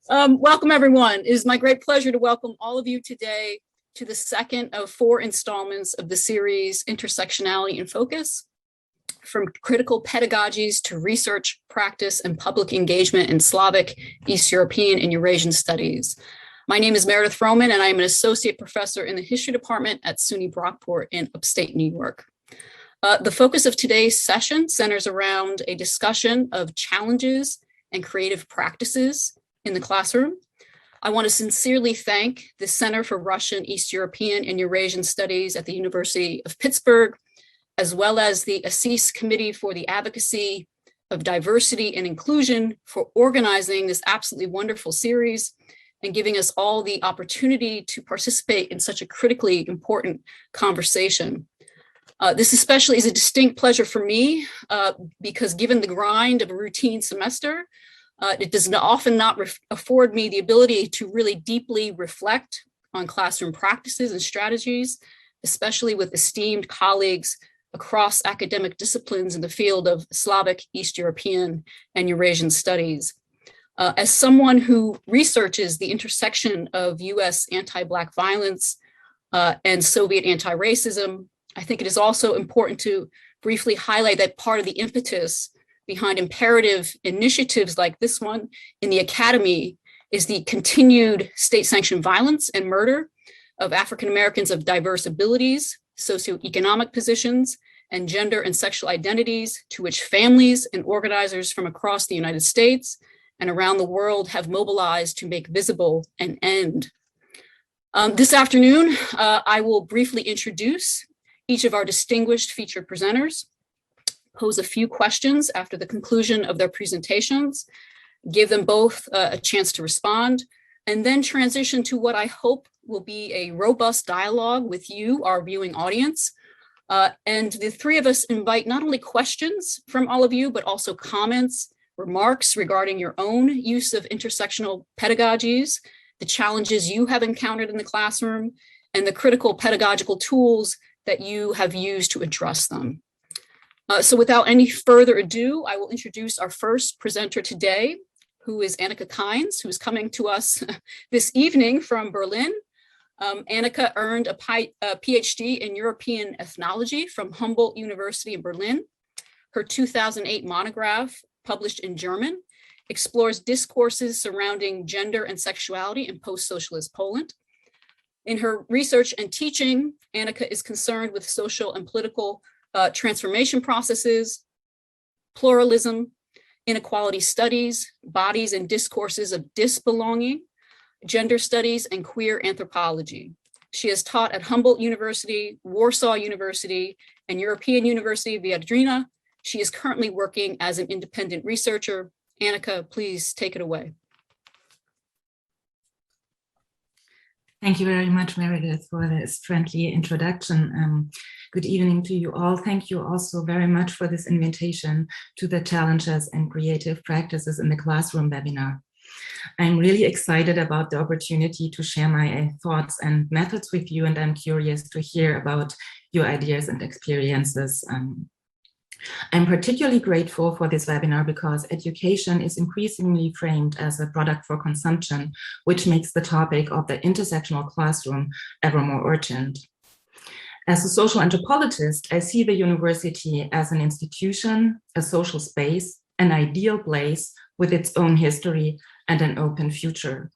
Welcome, everyone. It is my great pleasure to welcome all of you today to the second of 4 installments of the series Intersectionality and Focus, from critical pedagogies to research, practice, and public engagement in Slavic, East European, and Eurasian studies. My name is Meredith and I am an associate professor in the history department at SUNY Brockport in upstate New York. The focus of today's session centers around a discussion of challenges and creative practices in the classroom. I want to sincerely thank the Center for Russian, East European, and Eurasian Studies at the University of Pittsburgh, as well as the ASIS Committee for the Advocacy of Diversity and Inclusion for organizing this absolutely wonderful series and giving us all the opportunity to participate in such a critically important conversation. This especially is a distinct pleasure for me because given the grind of a routine semester, it does often not afford me the ability to really deeply reflect on classroom practices and strategies, especially with esteemed colleagues across academic disciplines in the field of Slavic, East European, and Eurasian studies. As someone who researches the intersection of US anti-Black violence and Soviet anti-racism, I think it is also important to briefly highlight that part of the impetus behind imperative initiatives like this one in the academy is the continued state-sanctioned violence and murder of African Americans of diverse abilities, socioeconomic positions, and gender and sexual identities to which families and organizers from across the United States and around the world have mobilized to make visible and end. This afternoon, I will briefly introduce each of our distinguished featured presenters, pose a few questions after the conclusion of their presentations, give them both a chance to respond, and then transition to what I hope will be a robust dialogue with you, our viewing audience. And the three of us invite not only questions from all of you, but also comments, remarks regarding your own use of intersectional pedagogies, the challenges you have encountered in the classroom, and the critical pedagogical tools that you have used to address them. So without any further ado, I will introduce our first presenter today, who is Anika Keinz, who is coming to us this evening from Berlin. Anika earned a Ph.D. in European Ethnology from Humboldt-University in Berlin. Her 2008 monograph, published in German, explores discourses surrounding gender and sexuality in post-socialist Poland. In her research and teaching, Anika is concerned with social and political transformation processes, pluralism, inequality studies, bodies and discourses of disbelonging, gender studies, and queer anthropology. She has taught at Humboldt-University, Warsaw University, and European University of Viadrina. She is currently working as an independent researcher. Anika, please take it away. Thank you very much, Meredith, for this friendly introduction. Good evening to you all. Thank you also very much for this invitation to the Challenges and Creative Practices in the Classroom webinar. I'm really excited about the opportunity to share my thoughts and methods with you, and I'm curious to hear about your ideas and experiences. I'm particularly grateful for this webinar because education is increasingly framed as a product for consumption, which makes the topic of the intersectional classroom ever more urgent. As a social anthropologist, I see the university as an institution, a social space, an ideal place with its own history and an open future.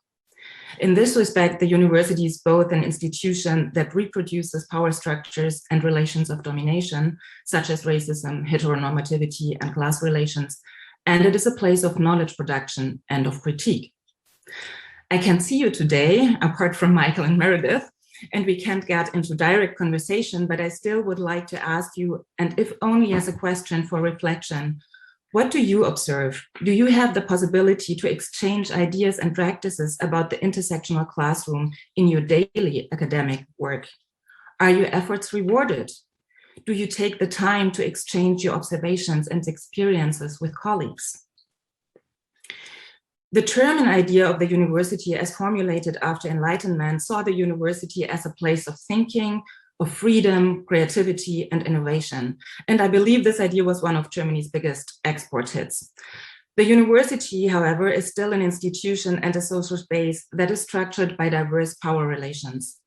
In this respect, the university is both an institution that reproduces power structures and relations of domination, such as racism, heteronormativity, and class relations, and it is a place of knowledge production and of critique. I can see you today, apart from Michael and Meredith, and we can't get into direct conversation, but I still would like to ask you, and if only as a question for reflection, what do you observe? Do you have the possibility to exchange ideas and practices about the intersectional classroom in your daily academic work? Are your efforts rewarded? Do you take the time to exchange your observations and experiences with colleagues? The term and idea of the university as formulated after Enlightenment saw the university as a place of thinking, of freedom, creativity, and innovation. And I believe this idea was one of Germany's biggest export hits. The university, however, is still an institution and a social space that is structured by diverse power relations.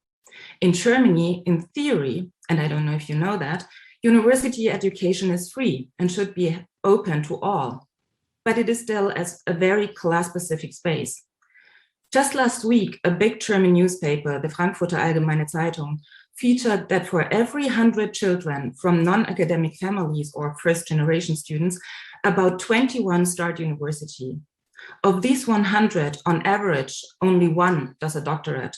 In Germany, in theory, and I don't know if you know that, university education is free and should be open to all, but it is still as a very class-specific space. Just last week, a big German newspaper, the Frankfurter Allgemeine Zeitung, featured that for every 100 children from non-academic families or first-generation students, about 21 start university. Of these 100, on average, only one does a doctorate.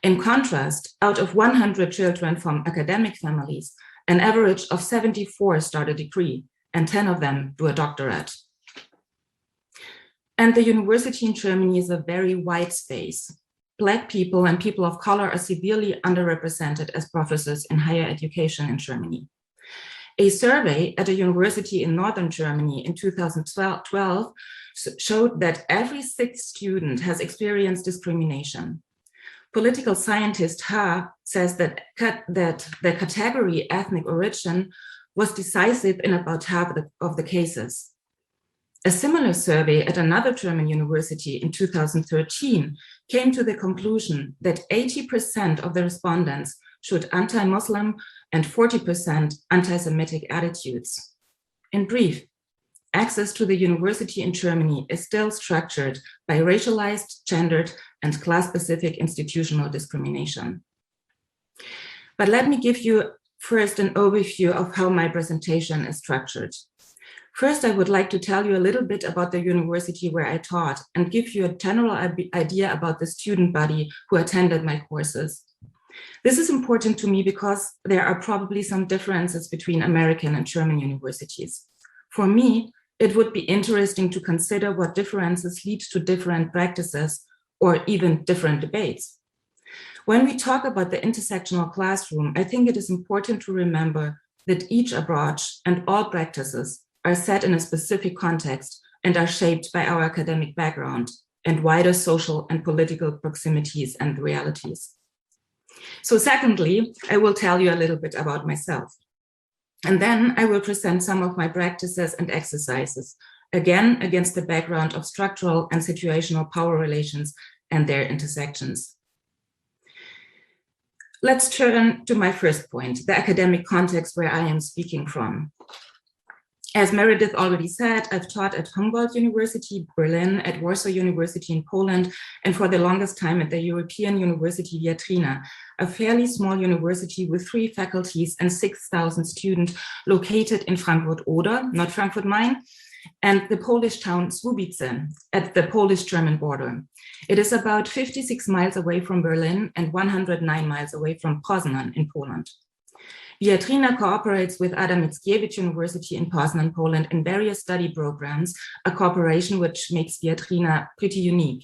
In contrast, out of 100 children from academic families, an average of 74 start a degree, and 10 of them do a doctorate. And the university in Germany is a very wide space. Black people and people of color are severely underrepresented as professors in higher education in Germany. A survey at a university in northern Germany in 2012 showed that every sixth student has experienced discrimination. Political scientist Ha says that the category ethnic origin was decisive in about half of the cases. A similar survey at another German university in 2013 came to the conclusion that 80% of the respondents showed anti-Muslim and 40% anti-Semitic attitudes. In brief, access to the university in Germany is still structured by racialized, gendered, and class-specific institutional discrimination. But let me give you first an overview of how my presentation is structured. First, I would like to tell you a little bit about the university where I taught and give you a general idea about the student body who attended my courses. This is important to me because there are probably some differences between American and German universities. For me, it would be interesting to consider what differences lead to different practices or even different debates. When we talk about the intersectional classroom, I think it is important to remember that each approach and all practices are set in a specific context and are shaped by our academic background and wider social and political proximities and realities. So secondly, I will tell you a little bit about myself. And then I will present some of my practices and exercises, again, against the background of structural and situational power relations and their intersections. Let's turn to my first point, the academic context where I am speaking from. As Meredith already said, I've taught at Humboldt-University, Berlin, at Warsaw University in Poland, and for the longest time at the European University Viatrina, a fairly small university with 3 faculties and 6,000 students located in Frankfurt-Oder, not Frankfurt-Main, and the Polish town Słubice at the Polish-German border. It is about 56 miles away from Berlin and 109 miles away from Poznan in Poland. Viatrina cooperates with Adam Mickiewicz University in Poznan, Poland in various study programs, a cooperation which makes Viatrina pretty unique.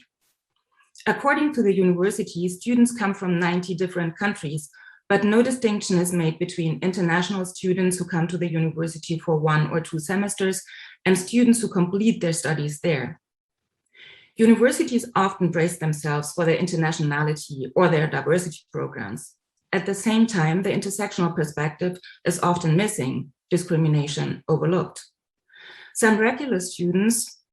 According to the university, students come from 90 different countries, but no distinction is made between international students who come to the university for 1 or 2 semesters and students who complete their studies there. Universities often praise themselves for their internationality or their diversity programs. At the same time, the intersectional perspective is often missing, discrimination overlooked. Some regular students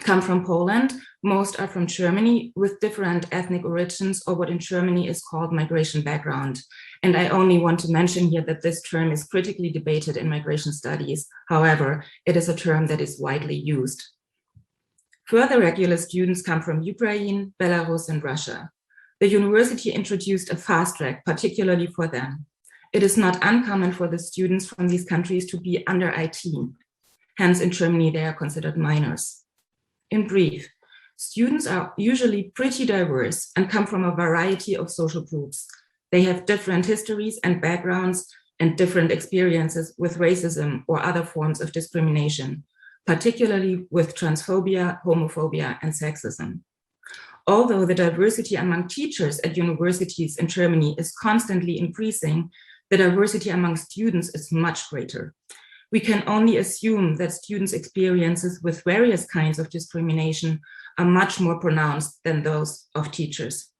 come from Poland, most are from Germany with different ethnic origins or what in Germany is called migration background. And I only want to mention here that this term is critically debated in migration studies. However, it is a term that is widely used. Further regular students come from Ukraine, Belarus, and Russia. The university introduced a fast track, particularly for them. It is not uncommon for the students from these countries to be under 18. Hence, in Germany, they are considered minors. In brief, students are usually pretty diverse and come from a variety of social groups. They have different histories and backgrounds and different experiences with racism or other forms of discrimination, particularly with transphobia, homophobia, and sexism. Although the diversity among teachers at universities in Germany is constantly increasing, the diversity among students is much greater. We can only assume that students' experiences with various kinds of discrimination are much more pronounced than those of teachers.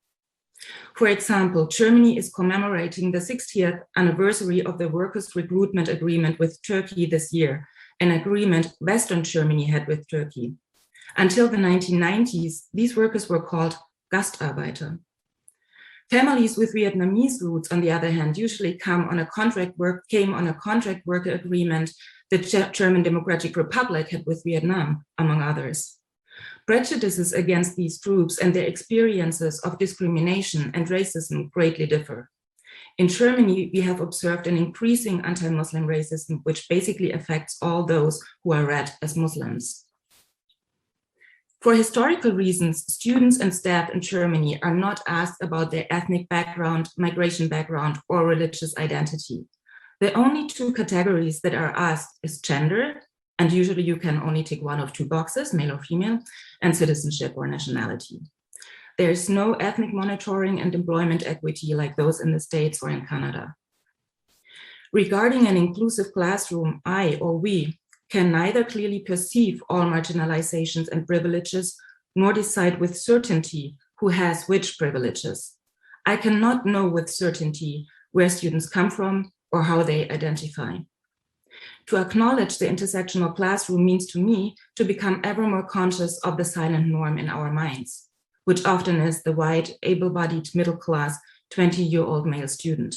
For example, Germany is commemorating the 60th anniversary of the Workers' Recruitment Agreement with Turkey this year, an agreement Western Germany had with Turkey. Until the 1990s, these workers were called Gastarbeiter. Families with Vietnamese roots, on the other hand, usually came on a contract worker agreement the German Democratic Republic had with Vietnam, among others. Prejudices against these groups and their experiences of discrimination and racism greatly differ. In Germany, we have observed an increasing anti-Muslim racism, which basically affects all those who are read as Muslims. For historical reasons, students and staff in Germany are not asked about their ethnic background, migration background, or religious identity. The only two categories that are asked is gender, and usually you can only tick one of two boxes, male or female, and citizenship or nationality. There is no ethnic monitoring and employment equity like those in the States or in Canada. Regarding an inclusive classroom, I or we can neither clearly perceive all marginalizations and privileges, nor decide with certainty who has which privileges. I cannot know with certainty where students come from or how they identify. To acknowledge the intersectional classroom means to me to become ever more conscious of the silent norm in our minds, which often is the white, able-bodied, middle-class, 20-year-old male student.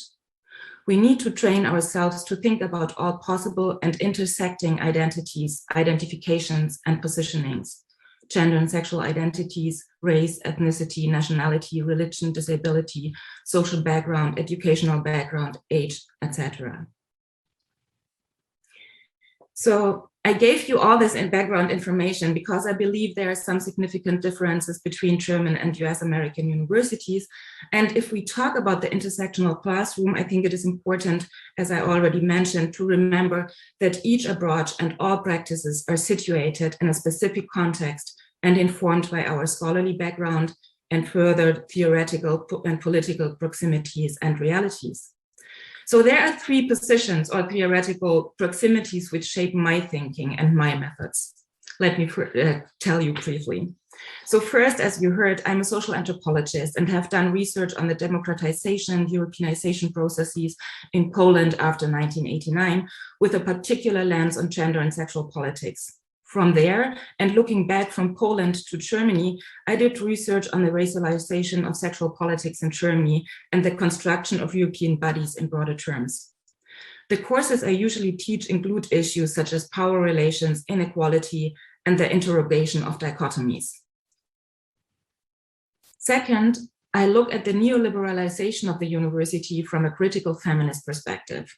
We need to train ourselves to think about all possible and intersecting identities, identifications, and positionings, gender and sexual identities, race, ethnicity, nationality, religion, disability, social background, educational background, age, etc. So I gave you all this in background information because I believe there are some significant differences between German and US American universities. And if we talk about the intersectional classroom, I think it is important, as I already mentioned, to remember that each approach and all practices are situated in a specific context and informed by our scholarly background and further theoretical and political proximities and realities. So there are three positions or theoretical proximities which shape my thinking and my methods. Let me tell you briefly. So first, as you heard, I'm a social anthropologist and have done research on the democratization, Europeanization processes in Poland after 1989, with a particular lens on gender and sexual politics. From there, and looking back from Poland to Germany, I did research on the racialization of sexual politics in Germany and the construction of European bodies in broader terms. The courses I usually teach include issues such as power relations, inequality, and the interrogation of dichotomies. Second, I look at the neoliberalization of the university from a critical feminist perspective.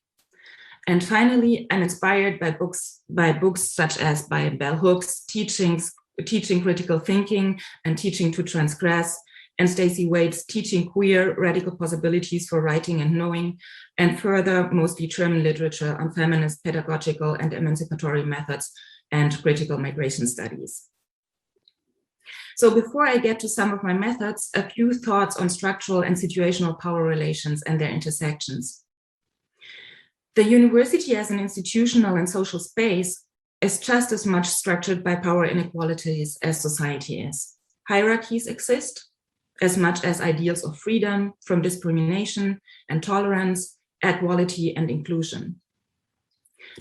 And finally, I'm inspired by books such as by Bell Hooks, Teaching Critical Thinking and Teaching to Transgress, and Stacey Waite's Teaching Queer, Radical Possibilities for Writing and Knowing, and further, mostly German literature on feminist pedagogical and emancipatory methods and critical migration studies. So before I get to some of my methods, a few thoughts on structural and situational power relations and their intersections. The university as an institutional and social space is just as much structured by power inequalities as society is. Hierarchies exist as much as ideals of freedom from discrimination and tolerance, equality and inclusion.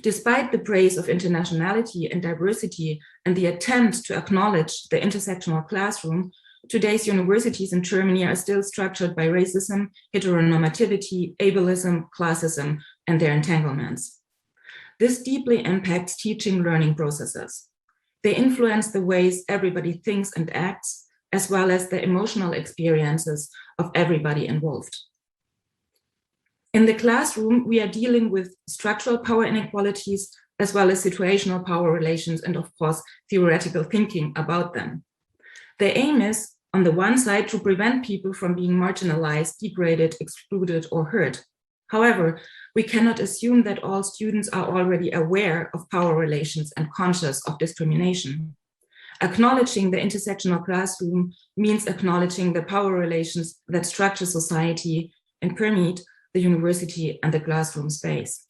Despite the praise of internationality and diversity and the attempt to acknowledge the intersectional classroom, today's universities in Germany are still structured by racism, heteronormativity, ableism, classism, and their entanglements. This deeply impacts teaching learning processes. They influence the ways everybody thinks and acts, as well as the emotional experiences of everybody involved. In the classroom, we are dealing with structural power inequalities, as well as situational power relations, and of course, theoretical thinking about them. The aim is, on the one side, to prevent people from being marginalized, degraded, excluded, or hurt. However, we cannot assume that all students are already aware of power relations and conscious of discrimination. Acknowledging the intersectional classroom means acknowledging the power relations that structure society and permeate the university and the classroom space.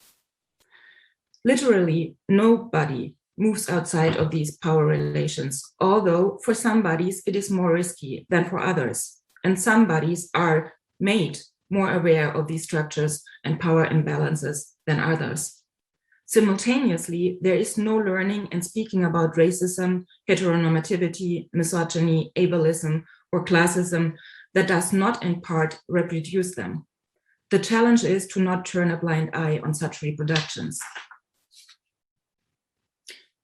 Literally, nobody moves outside of these power relations, although for some bodies it is more risky than for others, and some bodies are made more aware of these structures and power imbalances than others. Simultaneously, there is no learning and speaking about racism, heteronormativity, misogyny, ableism, or classism that does not in part reproduce them. The challenge is to not turn a blind eye on such reproductions.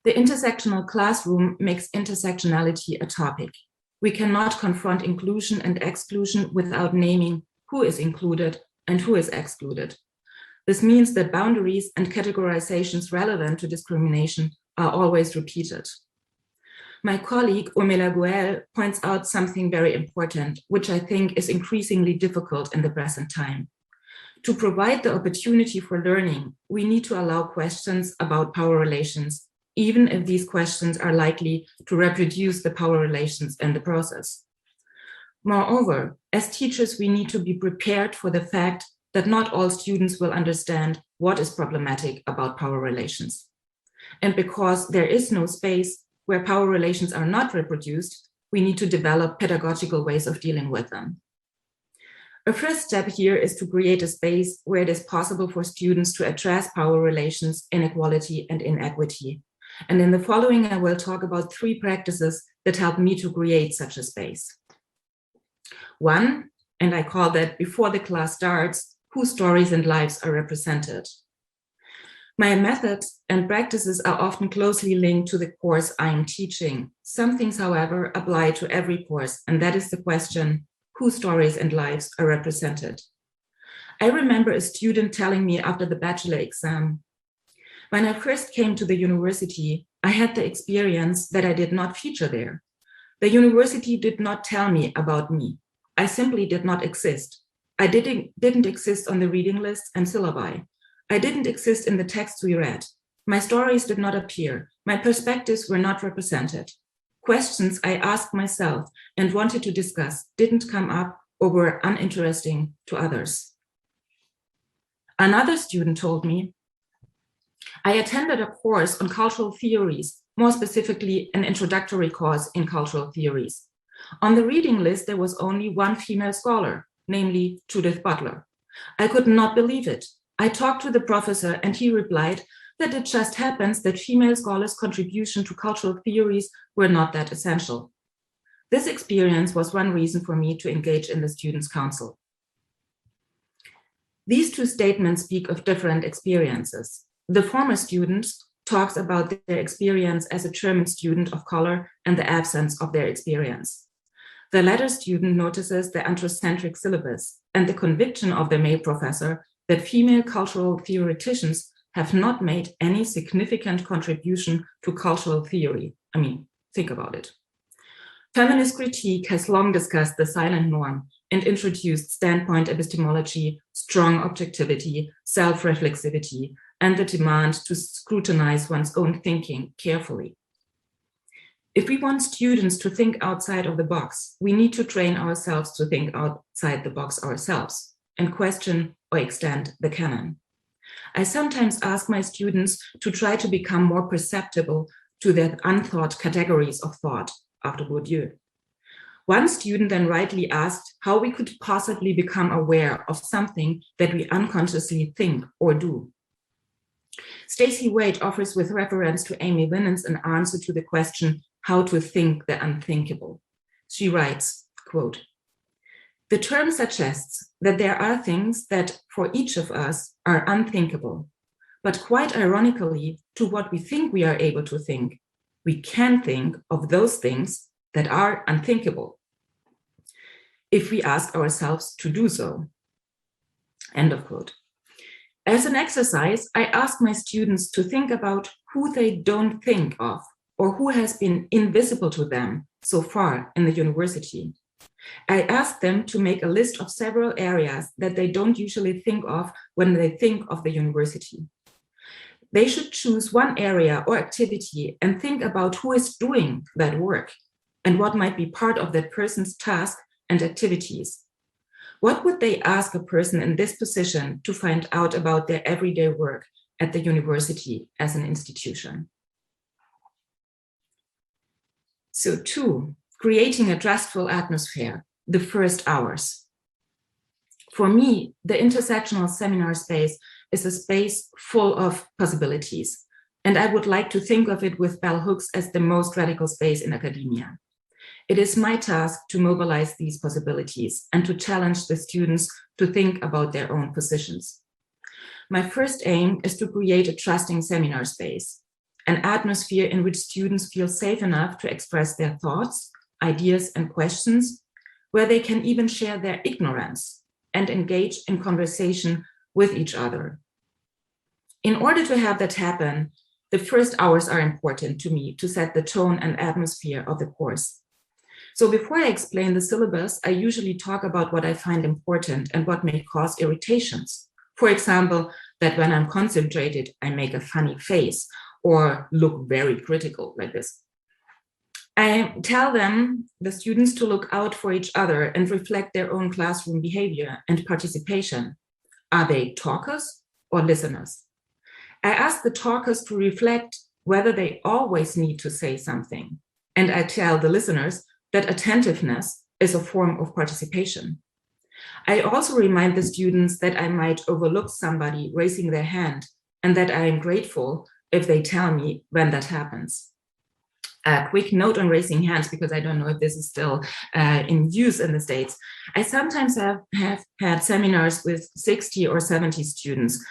The intersectional classroom makes intersectionality a topic. We cannot confront inclusion and exclusion without naming who is included and who is excluded. This means that boundaries and categorizations relevant to discrimination are always repeated. My colleague, Urmila Goel, points out something very important, which I think is increasingly difficult in the present time. To provide the opportunity for learning, we need to allow questions about power relations, even if these questions are likely to reproduce the power relations in the process. Moreover, as teachers, we need to be prepared for the fact that not all students will understand what is problematic about power relations. And because there is no space where power relations are not reproduced, we need to develop pedagogical ways of dealing with them. A first step here is to create a space where it is possible for students to address power relations, inequality, and inequity. And in the following, I will talk about 3 practices that help me to create such a space. One, and I call that before the class starts, whose stories and lives are represented. My methods and practices are often closely linked to the course I am teaching. Some things, however, apply to every course, and that is the question, whose stories and lives are represented. I remember a student telling me after the bachelor exam, when I first came to the university, I had the experience that I did not feature there. The university did not tell me about me. I simply did not exist. I didn't exist on the reading list and syllabi. I didn't exist in the texts we read. My stories did not appear. My perspectives were not represented. Questions I asked myself and wanted to discuss didn't come up or were uninteresting to others. Another student told me, I attended a course on cultural theories, more specifically an introductory course in cultural theories. On the reading list, there was only one female scholar, namely Judith Butler. I could not believe it. I talked to the professor and he replied that it just happens that female scholars' contribution to cultural theories were not that essential. This experience was one reason for me to engage in the Students' Council. These 2 statements speak of different experiences. The former student talks about their experience as a German student of color and the absence of their experience. The latter student notices the androcentric syllabus and the conviction of the male professor that female cultural theoreticians have not made any significant contribution to cultural theory. I mean, think about it. Feminist critique has long discussed the silent norm and introduced standpoint epistemology, strong objectivity, self-reflexivity, and the demand to scrutinize one's own thinking carefully. If we want students to think outside of the box, we need to train ourselves to think outside the box ourselves and question or extend the canon. I sometimes ask my students to try to become more perceptible to their unthought categories of thought, after Bourdieu. One student then rightly asked how we could possibly become aware of something that we unconsciously think or do. Stacey Wade offers with reference to Amy Winans an answer to the question, how to think the unthinkable. She writes, quote, the term suggests that there are things that for each of us are unthinkable, but quite ironically to what we think we are able to think, we can think of those things that are unthinkable if we ask ourselves to do so. End of quote. As an exercise, I ask my students to think about who they don't think of or who has been invisible to them so far in the university. I ask them to make a list of several areas that they don't usually think of when they think of the university. They should choose one area or activity and think about who is doing that work and what might be part of that person's task and activities. What would they ask a person in this position to find out about their everyday work at the university as an institution? So 2, creating a Dressful atmosphere, the first hours. For me, the intersectional seminar space is a space full of possibilities. And I would like to think of it with bell hooks as the most radical space in academia. It is my task to mobilize these possibilities and to challenge the students to think about their own positions. My first aim is to create a trusting seminar space, an atmosphere in which students feel safe enough to express their thoughts, ideas, and questions, where they can even share their ignorance and engage in conversation with each other. In order to have that happen, the first hours are important to me to set the tone and atmosphere of the course. So before I explain the syllabus, I usually talk about what I find important and what may cause irritations. For example, that when I'm concentrated, I make a funny face or look very critical like this. I tell them, the students, to look out for each other and reflect their own classroom behavior and participation. Are they talkers or listeners? I ask the talkers to reflect whether they always need to say something. And I tell the listeners that attentiveness is a form of participation. I also remind the students that I might overlook somebody raising their hand and that I am grateful if they tell me when that happens. A quick note on raising hands, because I don't know if this is still in use in the States. I sometimes have had seminars with 60 or 70 students.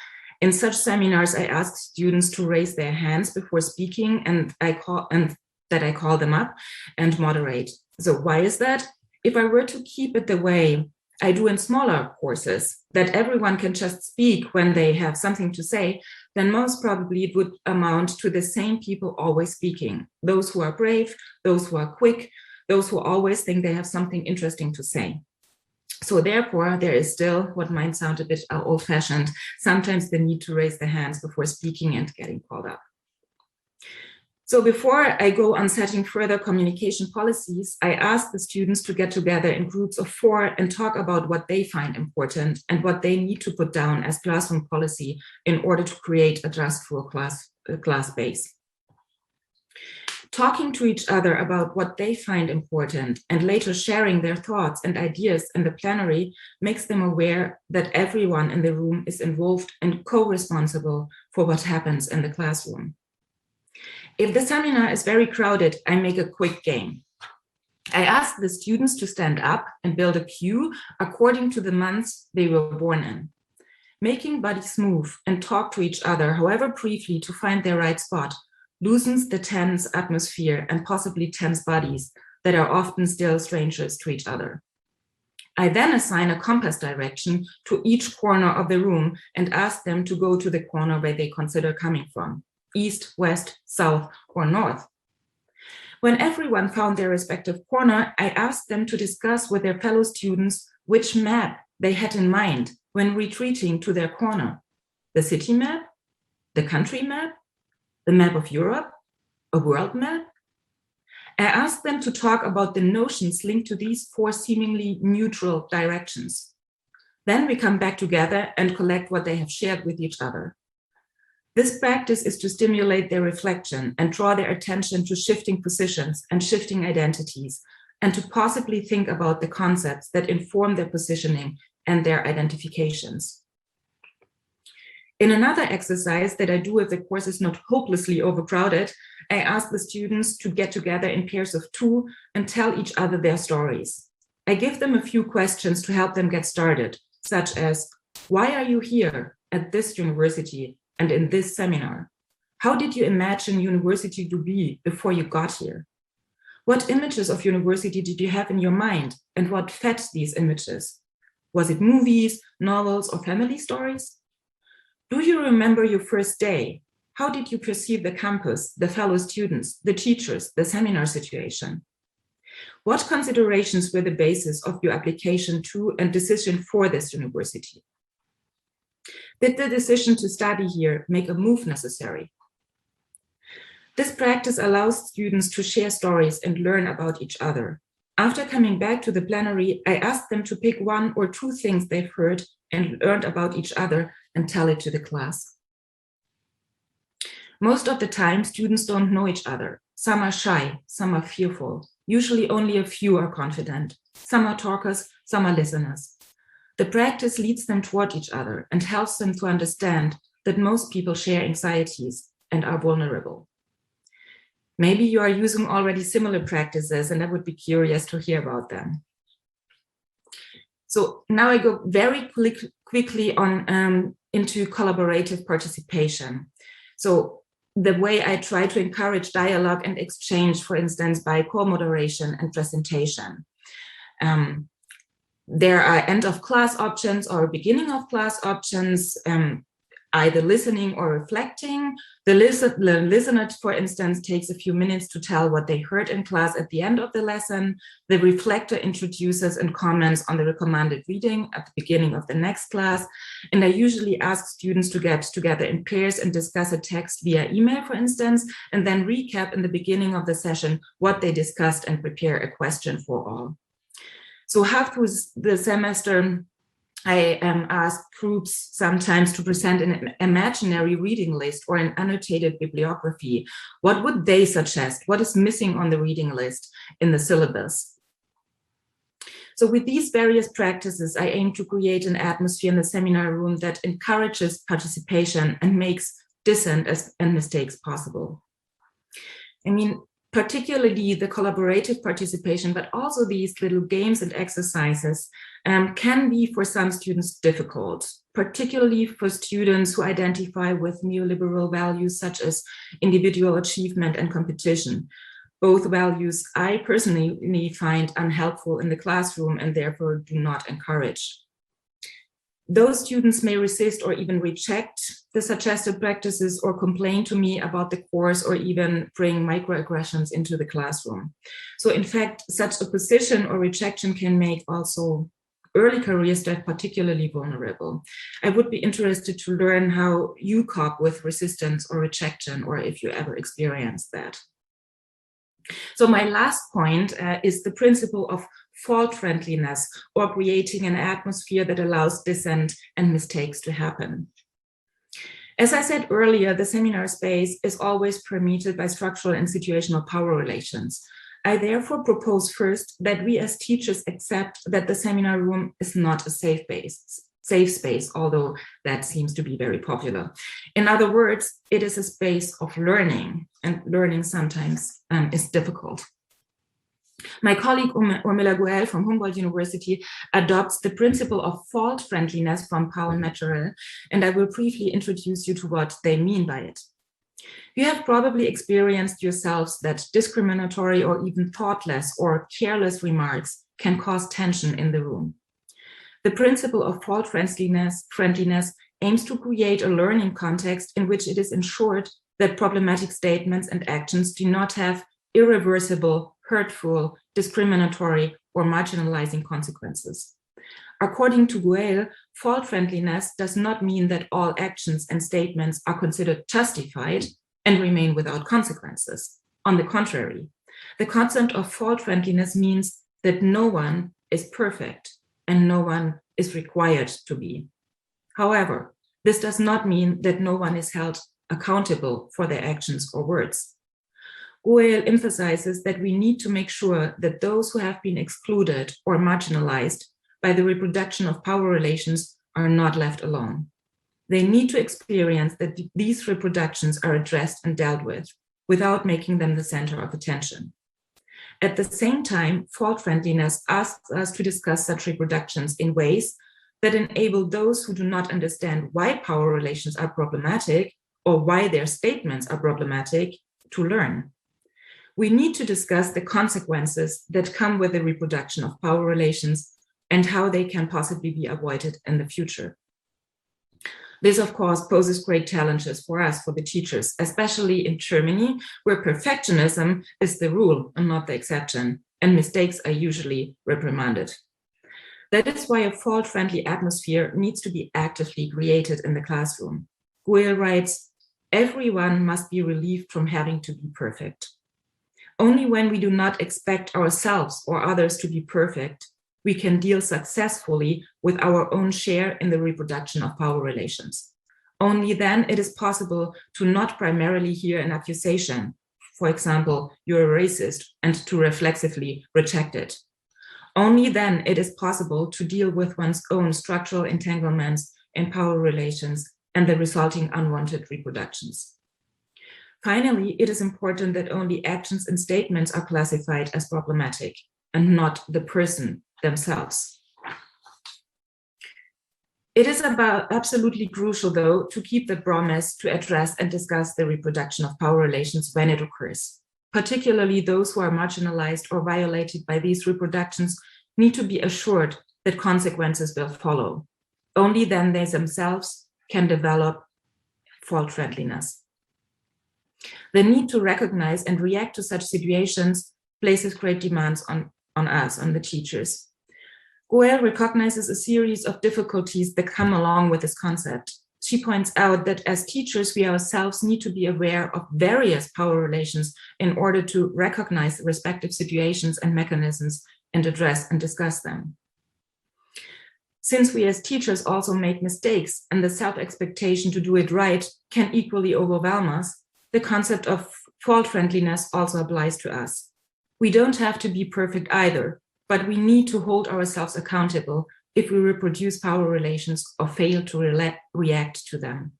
In such seminars, I ask students to raise their hands before speaking, and I call them up and moderate. So why is that? If I were to keep it the way I do in smaller courses, that everyone can just speak when they have something to say, then most probably it would amount to the same people always speaking. Those who are brave, those who are quick, those who always think they have something interesting to say. So therefore, there is still what might sound a bit old-fashioned, sometimes the need to raise the hands before speaking and getting called up. So before I go on setting further communication policies, I ask the students to get together in groups of 4 and talk about what they find important and what they need to put down as classroom policy in order to create a Dressful class base. Talking to each other about what they find important and later sharing their thoughts and ideas in the plenary makes them aware that everyone in the room is involved and co-responsible for what happens in the classroom. If the seminar is very crowded, I make a quick game. I ask the students to stand up and build a queue according to the months they were born in. Making bodies move and talk to each other, however briefly, to find their right spot, loosens the tense atmosphere and possibly tense bodies that are often still strangers to each other. I then assign a compass direction to each corner of the room and ask them to go to the corner where they consider coming from. East, west, south, or north. When everyone found their respective corner, I asked them to discuss with their fellow students which map they had in mind when retreating to their corner. The city map, the country map, the map of Europe, a world map. I asked them to talk about the notions linked to these 4 seemingly neutral directions. Then we come back together and collect what they have shared with each other. This practice is to stimulate their reflection and draw their attention to shifting positions and shifting identities, and to possibly think about the concepts that inform their positioning and their identifications. In another exercise that I do if the course is not hopelessly overcrowded, I ask the students to get together in pairs of 2 and tell each other their stories. I give them a few questions to help them get started, such as, why are you here at this university and in this seminar? How did you imagine university to be before you got here? What images of university did you have in your mind, and what fed these images? Was it movies, novels, or family stories? Do you remember your first day? How did you perceive the campus, the fellow students, the teachers, the seminar situation? What considerations were the basis of your application to and decision for this university? Did the decision to study here make a move necessary? This practice allows students to share stories and learn about each other. After coming back to the plenary, I asked them to pick 1 or 2 things they've heard and learned about each other and tell it to the class. Most of the time, students don't know each other. Some are shy, some are fearful. Usually only a few are confident. Some are talkers, some are listeners. The practice leads them toward each other and helps them to understand that most people share anxieties and are vulnerable. Maybe you are using already similar practices, and I would be curious to hear about them. So now I go very quickly on into collaborative participation. So the way I try to encourage dialogue and exchange, for instance, by co-moderation and presentation. There are end of class options or beginning of class options, either listening or reflecting. The listener, for instance, takes a few minutes to tell what they heard in class at the end of the lesson. The reflector introduces and comments on the recommended reading at the beginning of the next class. And I usually ask students to get together in pairs and discuss a text via email, for instance, and then recap in the beginning of the session what they discussed and prepare a question for all. So half through the semester, I ask groups sometimes to present an imaginary reading list or an annotated bibliography. What would they suggest? What is missing on the reading list in the syllabus? So with these various practices, I aim to create an atmosphere in the seminar room that encourages participation and makes dissent and mistakes possible. I mean, particularly the collaborative participation, but also these little games and exercises can be for some students difficult, particularly for students who identify with neoliberal values such as individual achievement and competition. Both values I personally find unhelpful in the classroom and therefore do not encourage. Those students may resist or even reject the suggested practices or complain to me about the course or even bring microaggressions into the classroom. So in fact, such opposition or rejection can make also early career staff particularly vulnerable. I would be interested to learn how you cope with resistance or rejection, or if you ever experienced that. So my last point is the principle of fault-friendliness, or creating an atmosphere that allows dissent and mistakes to happen. As I said earlier, the seminar space is always permeated by structural and situational power relations. I therefore propose first that we as teachers accept that the seminar room is not a safe space, although that seems to be very popular. In other words, it is a space of learning, and learning sometimes is difficult. My colleague Urmila Guel from Humboldt-University adopts the principle of fault-friendliness from Paul Metzgerel, and I will briefly introduce you to what they mean by it. You have probably experienced yourselves that discriminatory or even thoughtless or careless remarks can cause tension in the room. The principle of fault-friendliness aims to create a learning context in which it is ensured that problematic statements and actions do not have irreversible, hurtful, discriminatory, or marginalizing consequences. According to Guel, fault-friendliness does not mean that all actions and statements are considered justified and remain without consequences. On the contrary, the concept of fault-friendliness means that no one is perfect and no one is required to be. However, this does not mean that no one is held accountable for their actions or words. Guel emphasizes that we need to make sure that those who have been excluded or marginalized by the reproduction of power relations are not left alone. They need to experience that these reproductions are addressed and dealt with without making them the center of attention. At the same time, fault-friendliness asks us to discuss such reproductions in ways that enable those who do not understand why power relations are problematic or why their statements are problematic to learn. We need to discuss the consequences that come with the reproduction of power relations and how they can possibly be avoided in the future. This, of course, poses great challenges for us, for the teachers, especially in Germany, where perfectionism is the rule and not the exception, and mistakes are usually reprimanded. That is why a fault-friendly atmosphere needs to be actively created in the classroom. Guel writes, "Everyone must be relieved from having to be perfect. Only when we do not expect ourselves or others to be perfect, we can deal successfully with our own share in the reproduction of power relations. Only then it is possible to not primarily hear an accusation, for example, you're a racist, and to reflexively reject it. Only then it is possible to deal with one's own structural entanglements in power relations and the resulting unwanted reproductions. Finally, it is important that only actions and statements are classified as problematic and not the person themselves. It is absolutely crucial, though, to keep the promise to address and discuss the reproduction of power relations when it occurs. Particularly those who are marginalized or violated by these reproductions need to be assured that consequences will follow. Only then they themselves can develop fault-friendliness. The need to recognize and react to such situations places great demands on us, on the teachers. Goel recognizes a series of difficulties that come along with this concept. She points out that as teachers, we ourselves need to be aware of various power relations in order to recognize the respective situations and mechanisms and address and discuss them. Since we as teachers also make mistakes and the self-expectation to do it right can equally overwhelm us, the concept of fault-friendliness also applies to us. We don't have to be perfect either, but we need to hold ourselves accountable if we reproduce power relations or fail to react to them.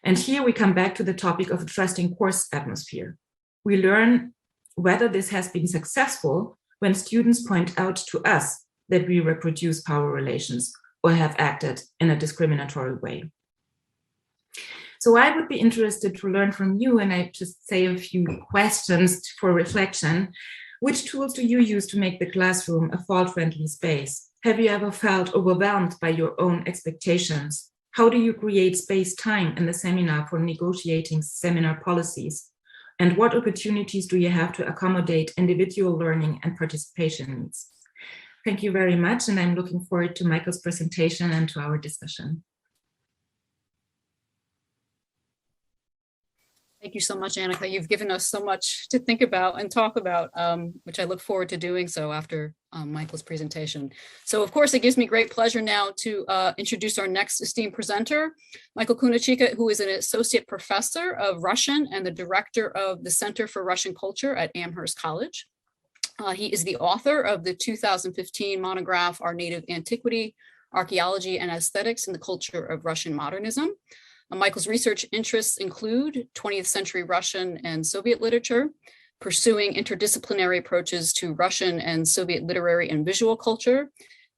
And here we come back to the topic of a trusting course atmosphere. We learn whether this has been successful when students point out to us that we reproduce power relations or have acted in a discriminatory way. So I would be interested to learn from you, and I just say a few questions for reflection. Which tools do you use to make the classroom a fault-friendly space? Have you ever felt overwhelmed by your own expectations? How do you create space-time in the seminar for negotiating seminar policies? And what opportunities do you have to accommodate individual learning and participation needs? Thank you very much, and I'm looking forward to Michael's presentation and to our discussion. Thank you so much, Anika. You've given us so much to think about and talk about, which I look forward to doing so after Michael's presentation. So of course, it gives me great pleasure now to introduce our next esteemed presenter, Michael Kunichika, who is an associate professor of Russian and the director of the Center for Russian Culture at Amherst College. He is the author of the 2015 monograph, Our Native Antiquity, Archaeology and Aesthetics in the Culture of Russian Modernism. Michael's research interests include 20th century Russian and Soviet literature, pursuing interdisciplinary approaches to Russian and Soviet literary and visual culture,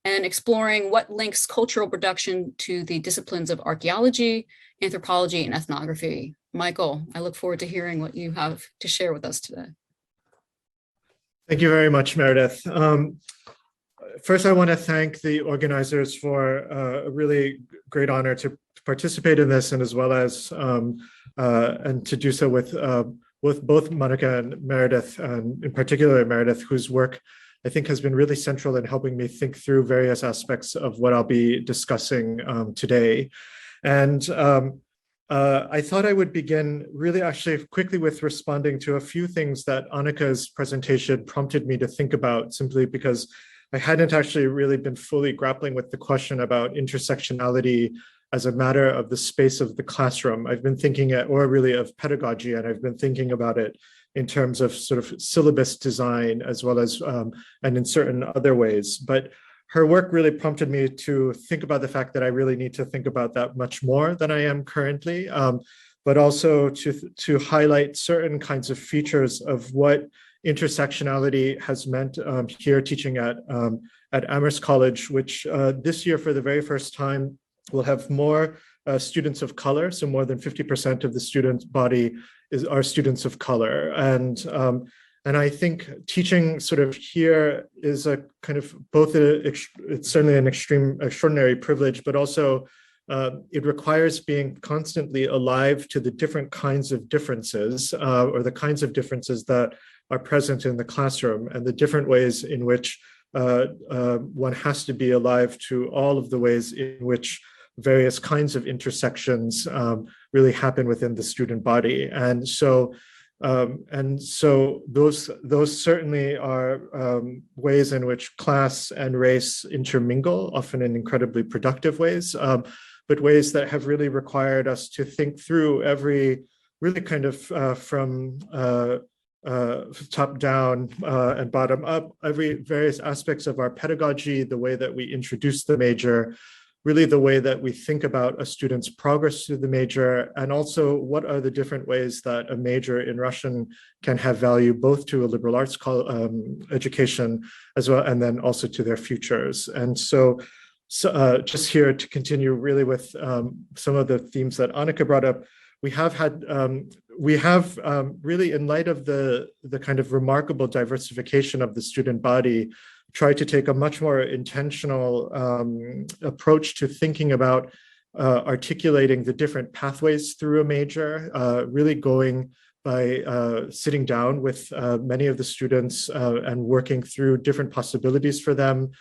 and exploring what links cultural production to the disciplines of archaeology, anthropology, and ethnography. Michael, I look forward to hearing what you have to share with us today. Thank you very much, Meredith. First, I want to thank the organizers for a really great honor to participate in this, and as well as and to do so with both Monica and Meredith, and in particular Meredith, whose work I think has been really central in helping me think through various aspects of what I'll be discussing today. And I thought I would begin really actually quickly with responding to a few things that Anika's presentation prompted me to think about, simply because I hadn't actually really been fully grappling with the question about intersectionality as a matter of the space of the classroom. I've been thinking or really of pedagogy, and I've been thinking about it in terms of sort of syllabus design, as well as, and in certain other ways. But her work really prompted me to think about the fact that I really need to think about that much more than I am currently, but also to highlight certain kinds of features of what intersectionality has meant here teaching at Amherst College, which this year for the very first time will have more students of color. So more than 50% of the student body are students of color. And I think teaching sort of here is a kind of both it's certainly an extraordinary privilege, but also it requires being constantly alive to the different kinds of differences or the kinds of differences that are present in the classroom, and the different ways in which one has to be alive to all of the ways in which various kinds of intersections really happen within the student body. And so those certainly are ways in which class and race intermingle, often in incredibly productive ways, but ways that have really required us to think through every really kind of from top down and bottom up, various aspects of our pedagogy, the way that we introduce the major, really the way that we think about a student's progress through the major, and also what are the different ways that a major in Russian can have value both to a liberal arts education as well, and then also to their futures. And so just here to continue really with some of the themes that Anika brought up, we have really, in light of the kind of remarkable diversification of the student body, tried to take a much more intentional approach to thinking about articulating the different pathways through a major, really going by sitting down with many of the students and working through different possibilities for them.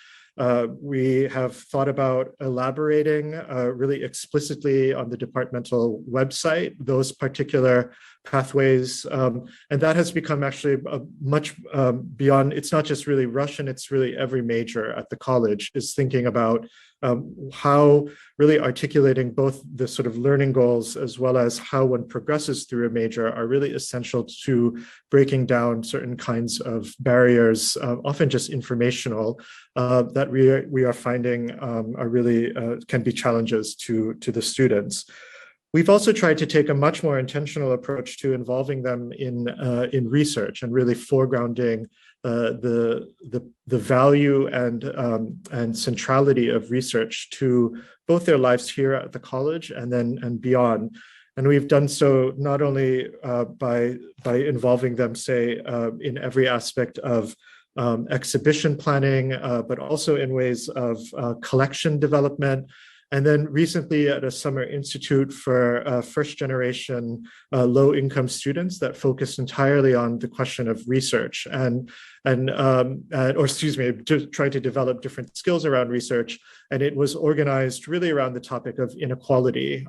We have thought about elaborating really explicitly on the departmental website those particular pathways, and that has become actually much beyond. It's not just really Russian, it's really every major at the college is thinking about how really articulating both the sort of learning goals as well as how one progresses through a major are really essential to breaking down certain kinds of barriers, often just informational, that we are finding are really can be challenges to the students. We've also tried to take a much more intentional approach to involving them in research and really foregrounding the value and centrality of research to both their lives here at the college and beyond. And we've done so not only by involving them, say, in every aspect of exhibition planning, but also in ways of collection development. And then recently at a summer institute for first generation low income students that focused entirely on the question of research or excuse me, to try to develop different skills around research. And it was organized really around the topic of inequality.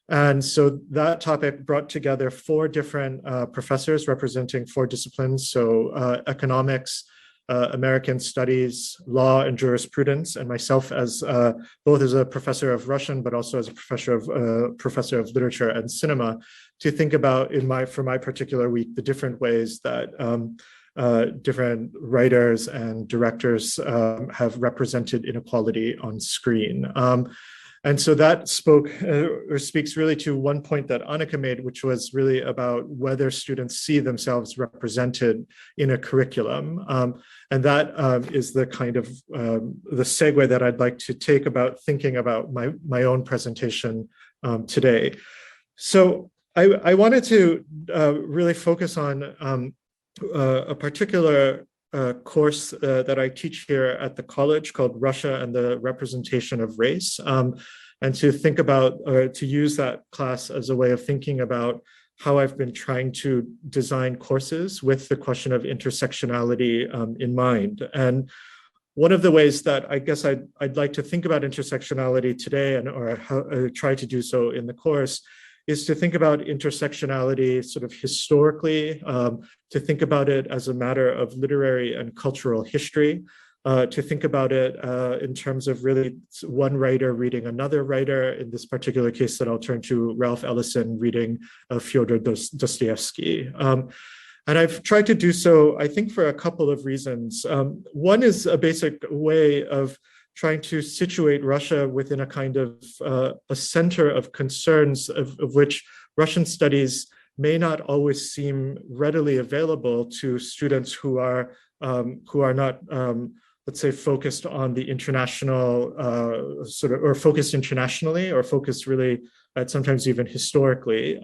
And so that topic brought together 4 different professors representing 4 disciplines. So economics, American studies, law, and jurisprudence, and myself as both as a professor of Russian, but also as a professor of literature and cinema, to think about for my particular week the different ways that different writers and directors have represented inequality on screen. And so that speaks really to one point that Anika made, which was really about whether students see themselves represented in a curriculum. And that is the kind of the segue that I'd like to take about thinking about my own presentation today. So I wanted to really focus on a particular course that I teach here at the college called Russia and the Representation of Race, and to think about, or to use that class as a way of thinking about how I've been trying to design courses with the question of intersectionality in mind. And one of the ways that I guess I'd like to think about intersectionality today, or try to do so in the course, is to think about intersectionality sort of historically, to think about it as a matter of literary and cultural history, to think about it in terms of really one writer reading another writer, in this particular case that I'll turn to, Ralph Ellison reading Fyodor Dostoevsky. And I've tried to do so, I think, for a couple of reasons. One is a basic way of trying to situate Russia within a kind of a center of concerns of which Russian studies may not always seem readily available to students who are not, let's say, focused on the international or focused internationally, or focused really sometimes even historically.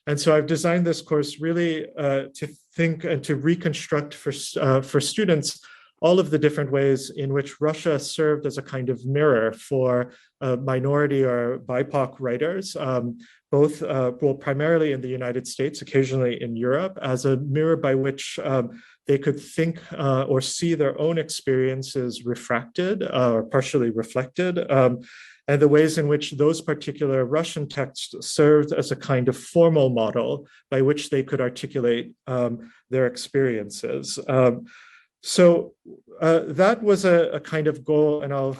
And so I've designed this course really to think and to reconstruct for students all of the different ways in which Russia served as a kind of mirror for minority or BIPOC writers, both primarily in the United States, occasionally in Europe, as a mirror by which they could think or see their own experiences refracted or partially reflected, and the ways in which those particular Russian texts served as a kind of formal model by which they could articulate their experiences. So that was a kind of goal, and I'll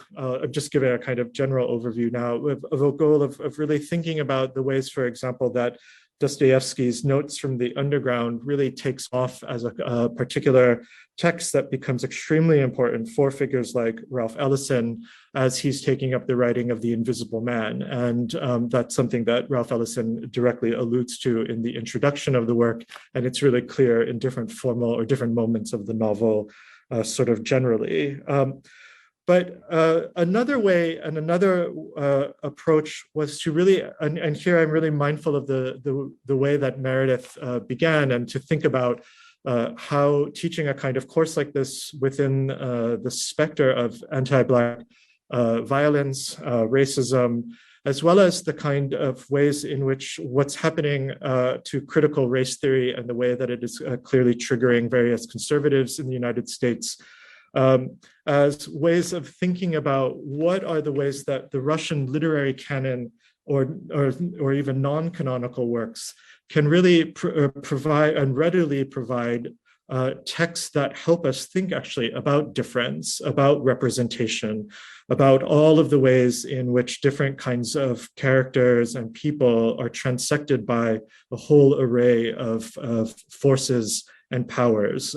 just give it a kind of general overview now of a goal of really thinking about the ways, for example, that Dostoevsky's Notes from the Underground really takes off as a particular text that becomes extremely important for figures like Ralph Ellison as he's taking up the writing of The Invisible Man. And that's something that Ralph Ellison directly alludes to in the introduction of the work. And it's really clear in different formal or different moments of the novel, sort of generally. But another way and another approach was to really, and here I'm really mindful of the way that Meredith began, and to think about how teaching a kind of course like this within the specter of anti-Black violence, racism, as well as the kind of ways in which what's happening to critical race theory and the way that it is clearly triggering various conservatives in the United States, as ways of thinking about what are the ways that the Russian literary canon or even non-canonical works can really provide and readily provide texts that help us think actually about difference, about representation, about all of the ways in which different kinds of characters and people are transected by a whole array of forces and powers.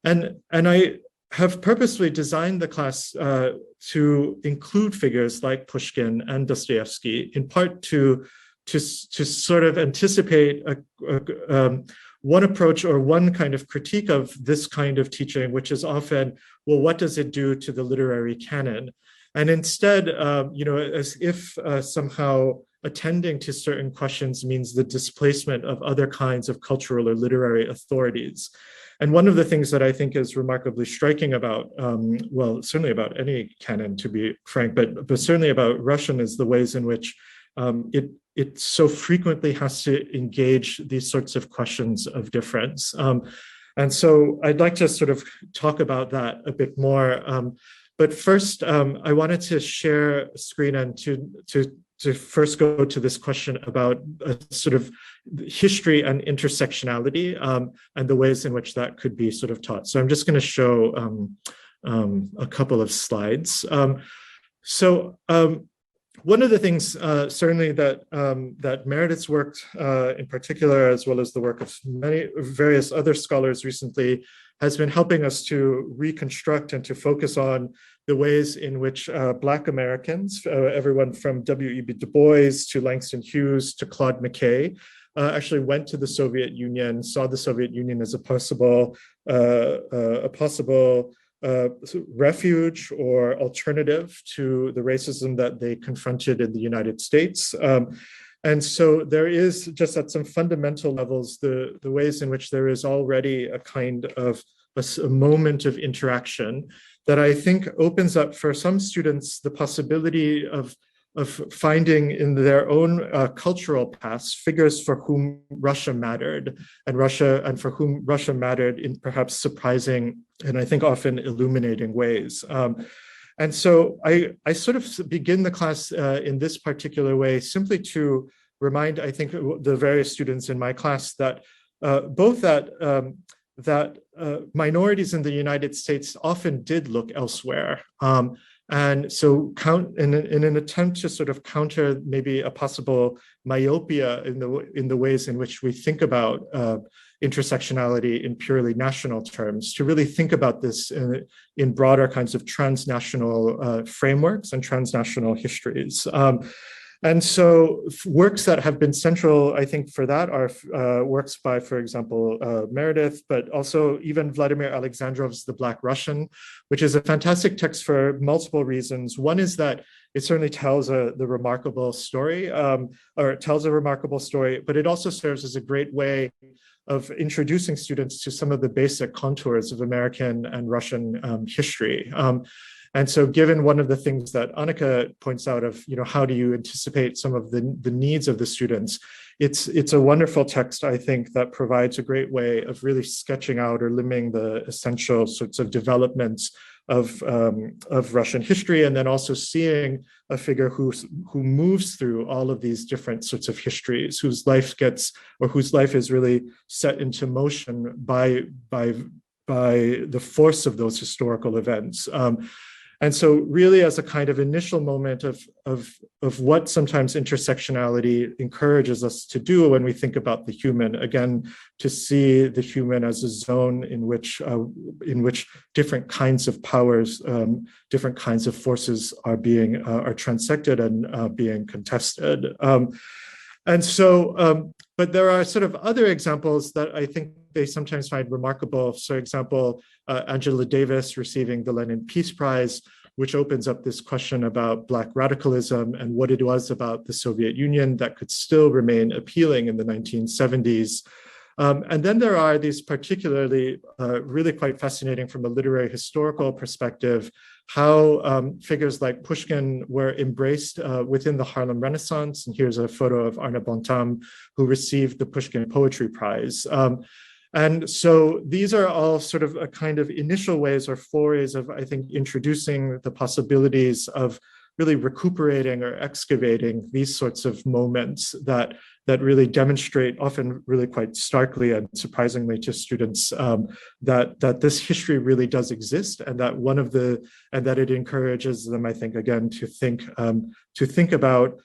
And I have purposely designed the class to include figures like Pushkin and Dostoevsky, in part to sort of anticipate one approach or one kind of critique of this kind of teaching, which is often, well, what does it do to the literary canon? And instead, as if somehow attending to certain questions means the displacement of other kinds of cultural or literary authorities. And one of the things that I think is remarkably striking about, well, certainly about any canon, to be frank, but certainly about Russian, is the ways in which it so frequently has to engage these sorts of questions of difference. And so I'd like to sort of talk about that a bit more. But first, I wanted to share a screen and to first go to this question about sort of history and intersectionality and the ways in which that could be sort of taught. So I'm just going to show a couple of slides. One of the things certainly that Meredith's work in particular, as well as the work of various other scholars recently, has been helping us to reconstruct and to focus on the ways in which Black Americans, everyone from W.E.B. Du Bois to Langston Hughes to Claude McKay, actually went to the Soviet Union, saw the Soviet Union as a possible refuge or alternative to the racism that they confronted in the United States. And so there is, just at some fundamental levels, the ways in which there is already a kind of a moment of interaction that I think opens up for some students the possibility of finding in their own cultural past figures for whom Russia mattered, and for whom Russia mattered in perhaps surprising and I think often illuminating ways. And so I sort of begin the class in this particular way, simply to remind, I think, the various students in my class that both that minorities in the United States often did look elsewhere. And so in an attempt to sort of counter maybe a possible myopia in the ways in which we think about intersectionality in purely national terms, to really think about this in broader kinds of transnational frameworks and transnational histories. And so works that have been central, I think, for that are works by, for example, Meredith, but also even Vladimir Alexandrov's The Black Russian, which is a fantastic text for multiple reasons. One is that it certainly tells the remarkable story, or it tells a remarkable story, but it also serves as a great way of introducing students to some of the basic contours of American and Russian history. And so given one of the things that Anika points out of, how do you anticipate some of the needs of the students, it's a wonderful text, I think, that provides a great way of really sketching out or limning the essential sorts of developments of Russian history, and then also seeing a figure who moves through all of these different sorts of histories, whose life is really set into motion by the force of those historical events. And so really as a kind of initial moment of what sometimes intersectionality encourages us to do when we think about the human, again, to see the human as a zone in which different kinds of powers, different kinds of forces are transected and being contested. And so, but there are sort of other examples that I think they sometimes find remarkable. For example, Angela Davis receiving the Lenin Peace Prize, which opens up this question about Black radicalism and what it was about the Soviet Union that could still remain appealing in the 1970s. And then there are these particularly really quite fascinating from a literary historical perspective, how figures like Pushkin were embraced within the Harlem Renaissance. And here's a photo of Arna Bontam, who received the Pushkin Poetry Prize. And so these are all sort of a kind of initial ways or forays of, I think, introducing the possibilities of really recuperating or excavating these sorts of moments that really demonstrate, often really quite starkly and surprisingly to students, that this history really does exist, and that it encourages them, I think, again, to think about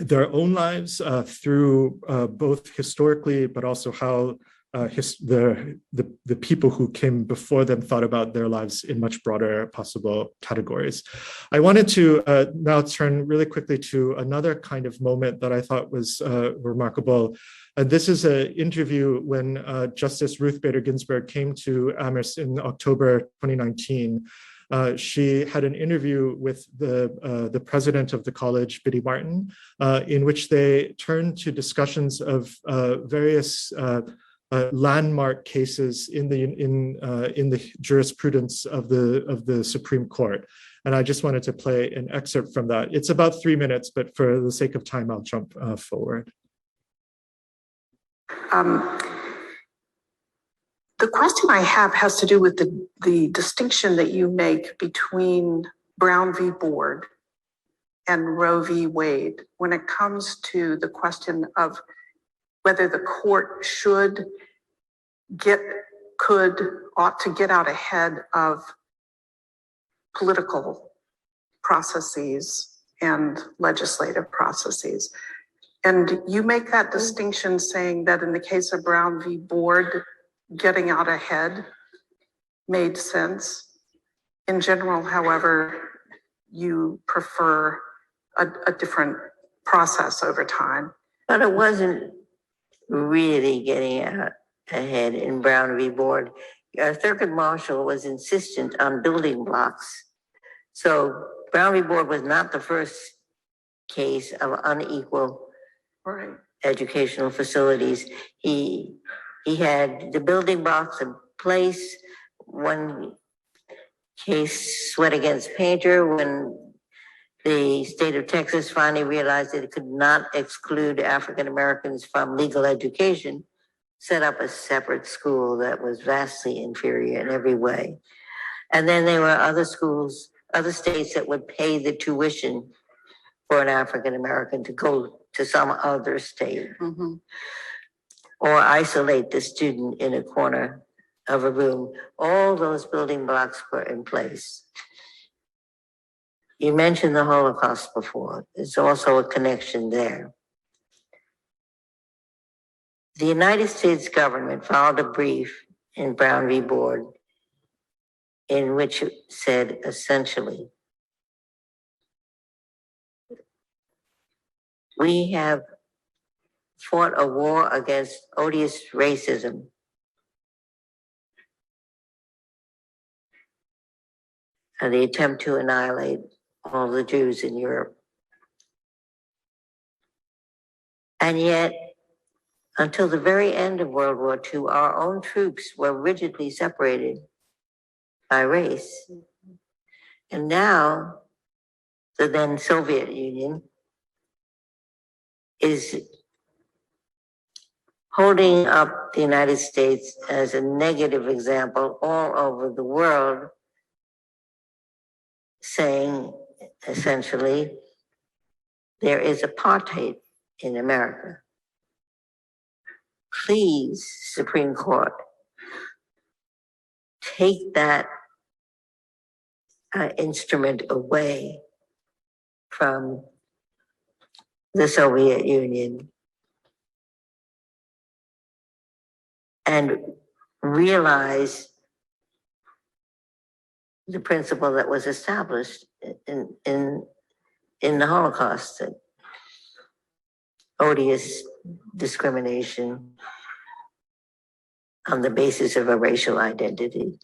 their own lives through both historically, but also how the people who came before them thought about their lives in much broader possible categories. I wanted to now turn really quickly to another kind of moment that I thought was remarkable. This is an interview when Justice Ruth Bader Ginsburg came to Amherst in October 2019. She had an interview with the president of the college, Biddy Martin, in which they turned to discussions of various landmark cases in the jurisprudence of the Supreme Court. And I just wanted to play an excerpt from that. It's about 3 minutes, but for the sake of time, I'll jump forward. The question I have has to do with the distinction that you make between Brown v. Board and Roe v. Wade when it comes to the question of whether the court ought to get out ahead of political processes and legislative processes. And you make that distinction saying that in the case of Brown v. Board, getting out ahead made sense. In general, however, you prefer a different process over time. But it wasn't really getting out ahead in Brown v. Board. Thurgood Marshall was insistent on building blocks. So Brown v. Board was not the first case of unequal educational facilities. He had the building blocks in place. One case, Sweat Against Painter, when the state of Texas finally realized that it could not exclude African Americans from legal education, set up a separate school that was vastly inferior in every way. And then there were other schools, other states that would pay the tuition for an African American to go to some other state. Mm-hmm. Or isolate the student in a corner of a room. All those building blocks were in place. You mentioned the Holocaust before. There's also a connection there. The United States government filed a brief in Brown v. Board in which it said essentially, we have fought a war against odious racism. And the attempt to annihilate all the Jews in Europe. And yet, until the very end of World War II, our own troops were rigidly separated by race. And now, the then Soviet Union is holding up the United States as a negative example all over the world, saying essentially, there is apartheid in America. Please, Supreme Court, take that instrument away from the Soviet Union and realize the principle that was established in the Holocaust, that odious discrimination on the basis of a racial identity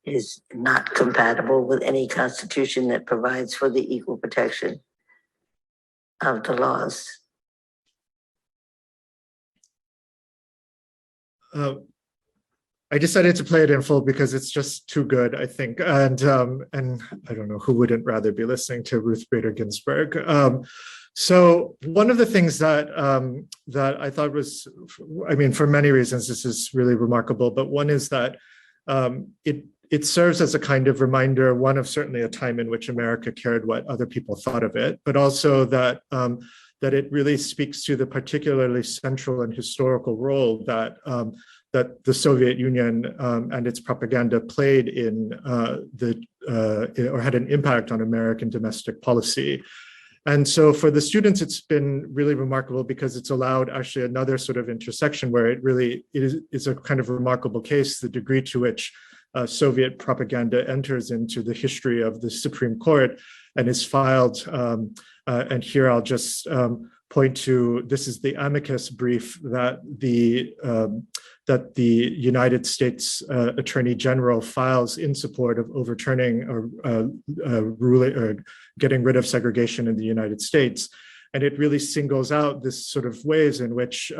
is not compatible with any constitution that provides for the equal protection of the laws. I decided to play it in full because it's just too good, I think, and I don't know who wouldn't rather be listening to Ruth Bader Ginsburg. So one of the things that that I thought was, I mean, for many reasons, this is really remarkable, but one is that it serves as a kind of reminder, one of certainly a time in which America cared what other people thought of it, but also that that it really speaks to the particularly central and historical role that that the Soviet Union and its propaganda played in or had an impact on American domestic policy. And so for the students, it's been really remarkable because it's allowed actually another sort of intersection where it is a kind of remarkable case, the degree to which Soviet propaganda enters into the history of the Supreme Court and is filed. And here I'll just point to, this is the amicus brief that the United States Attorney General files in support of overturning a ruling or getting rid of segregation in the United States. And it really singles out this sort of ways in which,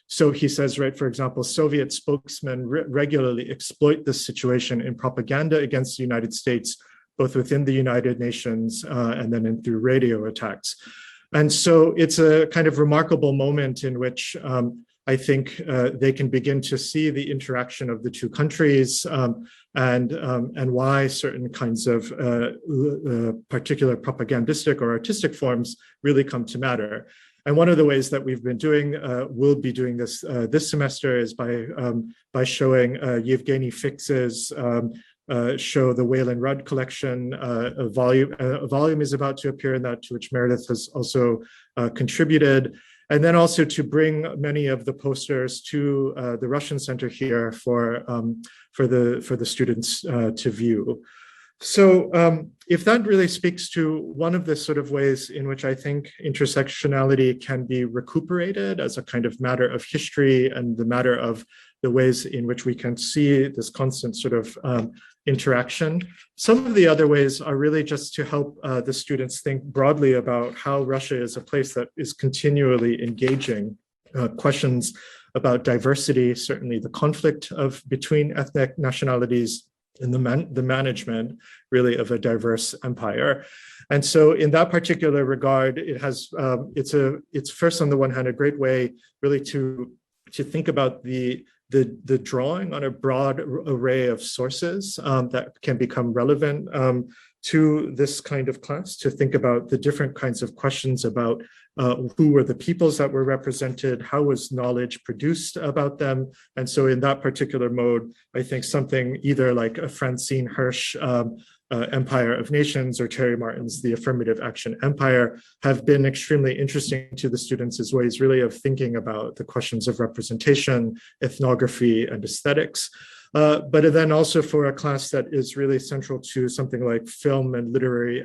so he says, right, for example, Soviet spokesmen regularly exploit this situation in propaganda against the United States, both within the United Nations and then through radio attacks. And so it's a kind of remarkable moment in which I think they can begin to see the interaction of the two countries and why certain kinds of particular propagandistic or artistic forms really come to matter. And one of the ways that we've been doing, we'll be doing this this semester, is by showing Yevgeny Fix's show the Wayland Rudd collection. A volume is about to appear in that, to which Meredith has also contributed. And then also to bring many of the posters to the Russian Center here for the students to view. So if that really speaks to one of the sort of ways in which I think intersectionality can be recuperated as a kind of matter of history and the matter of the ways in which we can see this constant sort of interaction. Some of the other ways are really just to help the students think broadly about how Russia is a place that is continually engaging questions about diversity, certainly the conflict between ethnic nationalities and the management really of a diverse empire. And so in that particular regard, it has it's first on the one hand a great way really to think about the drawing on a broad array of sources that can become relevant to this kind of class, to think about the different kinds of questions about who were the peoples that were represented, how was knowledge produced about them. And so in that particular mode, I think something either like a Francine Hirsch Empire of Nations or Terry Martin's The Affirmative Action Empire have been extremely interesting to the students as ways really of thinking about the questions of representation, ethnography, and aesthetics. But then also for a class that is really central to something like film and literary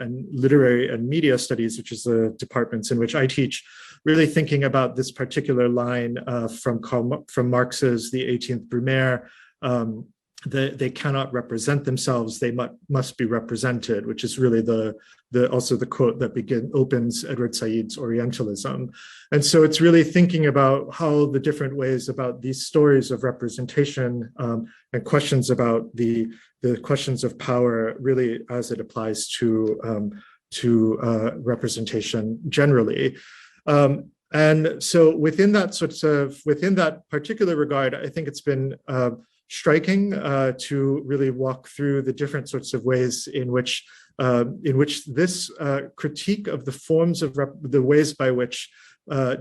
and media studies, which is the departments in which I teach, really thinking about this particular line from Marx's The 18th Brumaire, they cannot represent themselves, they must be represented, which is really also the quote that opens Edward Said's Orientalism. And so it's really thinking about how the different ways about these stories of representation and questions about the questions of power really as it applies to representation generally. And so within that particular regard, I think it's been striking to really walk through the different sorts of ways in which this critique of the forms of the ways by which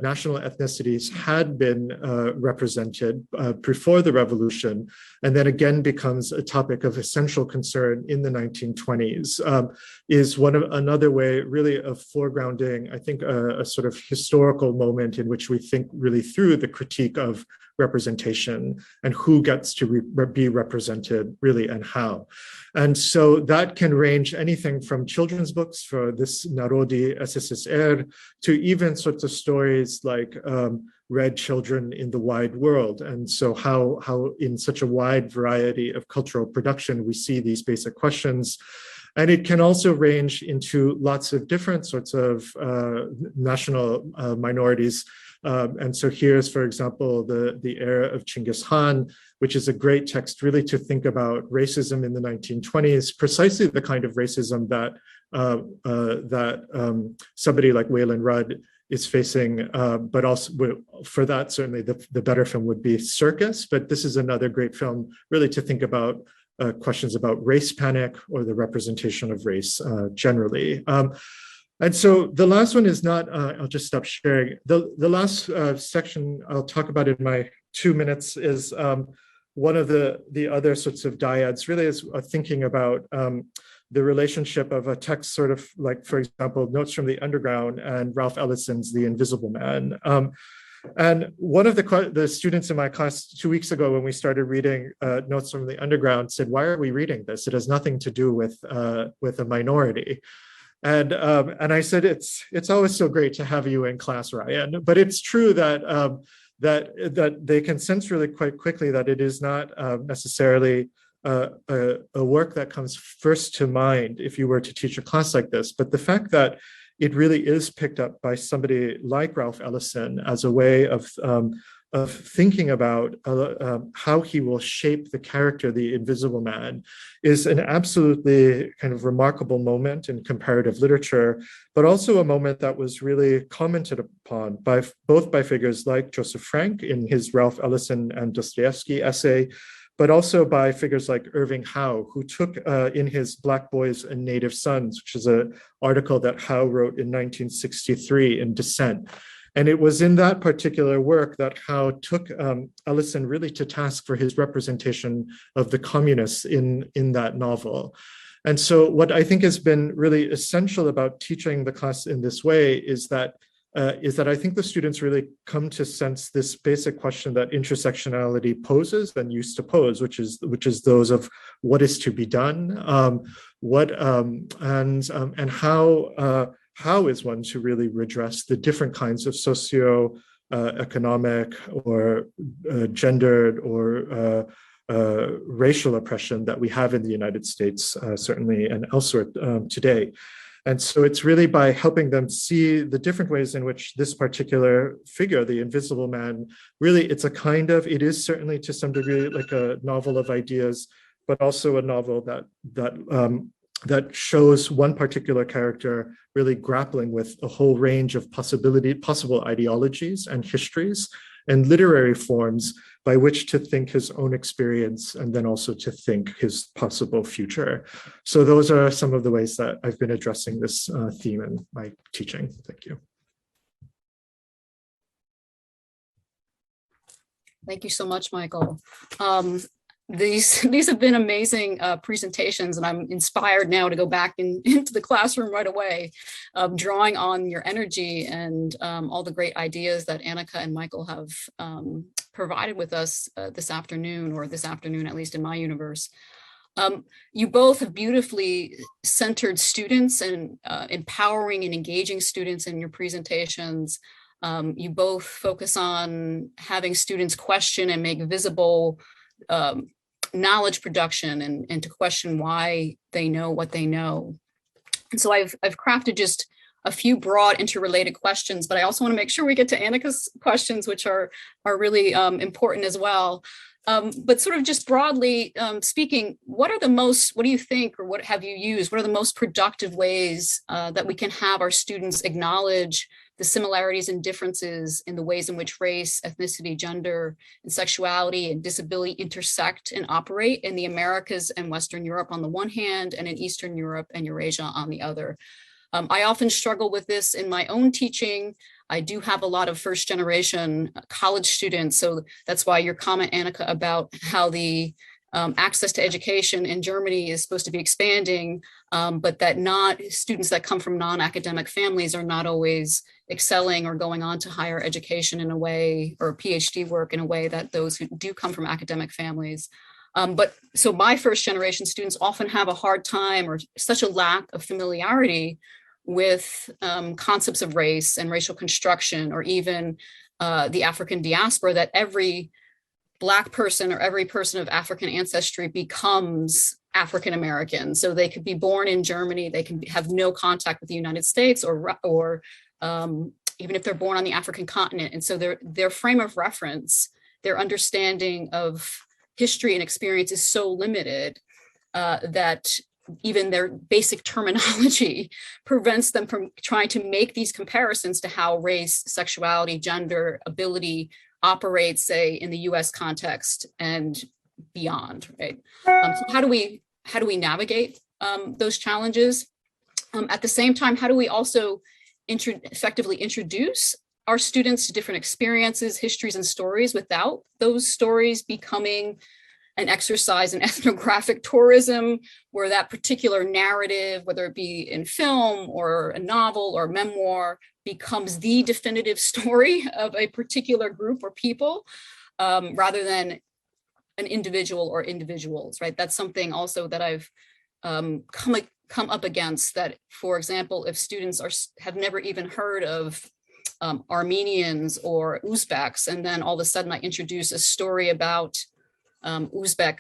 national ethnicities had been represented before the revolution, and then again becomes a topic of essential concern in the 1920s, is another way really of foregrounding, I think, a sort of historical moment in which we think really through the critique of representation and who gets to be represented really and how. And so that can range anything from children's books for this Narodi SSSR to even sorts of stories like Red Children in the Wide World. And so how in such a wide variety of cultural production, we see these basic questions. And it can also range into lots of different sorts of national minorities. And so here's, for example, the era of Chinggis Khan, which is a great text really to think about racism in the 1920s, precisely the kind of racism that somebody like Waylon Rudd is facing, but also for that, certainly the better film would be Circus, but this is another great film really to think about questions about race panic or the representation of race generally. And so the last one is not, I'll just stop sharing. The last section I'll talk about in my 2 minutes is one of the other sorts of dyads really is thinking about the relationship of a text sort of like, for example, Notes from the Underground and Ralph Ellison's The Invisible Man. And one of the students in my class 2 weeks ago when we started reading Notes from the Underground said, why are we reading this? It has nothing to do with a minority. And I said, it's always so great to have you in class, Ryan. But it's true that that they can sense really quite quickly that it is not necessarily a work that comes first to mind if you were to teach a class like this. But the fact that it really is picked up by somebody like Ralph Ellison as a way of thinking about how he will shape the character, the Invisible Man, is an absolutely kind of remarkable moment in comparative literature, but also a moment that was really commented upon by both by figures like Joseph Frank in his Ralph Ellison and Dostoevsky essay, but also by figures like Irving Howe, who took in his Black Boys and Native Sons, which is an article that Howe wrote in 1963 in Dissent. And it was in that particular work that Howe took Ellison really to task for his representation of the communists in that novel. And so what I think has been really essential about teaching the class in this way is that I think the students really come to sense this basic question that intersectionality poses and used to pose, which is those of what is to be done, and how is one to really redress the different kinds of socio-economic or gendered or racial oppression that we have in the United States, certainly, and elsewhere today. And so it's really by helping them see the different ways in which this particular figure, the Invisible Man, really it is certainly to some degree like a novel of ideas, but also a novel that shows one particular character really grappling with a whole range of possible ideologies and histories and literary forms by which to think his own experience and then also to think his possible future. So those are some of the ways that I've been addressing this theme in my teaching. Thank you. Thank you so much, Michael. These have been amazing presentations, and I'm inspired now to go back into the classroom right away, drawing on your energy and all the great ideas that Anika and Michael have provided with us this afternoon, at least in my universe. You both have beautifully centered students and empowering and engaging students in your presentations. You both focus on having students question and make visible knowledge production and to question why they know what they know. And so I've crafted just a few broad interrelated questions, but I also want to make sure we get to Anika's questions, which are really important as well. But sort of just broadly speaking, what do you think, or what have you used? What are the most productive ways that we can have our students acknowledge the similarities and differences in the ways in which race, ethnicity, gender, and sexuality and disability intersect and operate in the Americas and Western Europe on the one hand, and in Eastern Europe and Eurasia on the other? I often struggle with this in my own teaching. I do have a lot of first generation college students. So that's why your comment, Anika, about how the access to education in Germany is supposed to be expanding, but that not students that come from non-academic families are not always excelling or going on to higher education in a way, or PhD work in a way that those who do come from academic families. But so my first generation students often have a hard time or such a lack of familiarity with concepts of race and racial construction, or even the African diaspora, that every Black person or every person of African ancestry becomes African American. So they could be born in Germany, they can have no contact with the United States, or even if they're born on the African continent. And so their frame of reference, their understanding of history and experience is so limited that even their basic terminology prevents them from trying to make these comparisons to how race, sexuality, gender, ability operates, say, in the US context and beyond, right? So how do we navigate those challenges? At the same time, how do we also effectively introduce our students to different experiences, histories, and stories without those stories becoming an exercise in ethnographic tourism, where that particular narrative, whether it be in film or a novel or memoir, becomes the definitive story of a particular group or people, rather than an individual or individuals, right? That's something also that I've come up against, that, for example, if students have never even heard of Armenians or Uzbeks, and then all of a sudden I introduce a story about Uzbek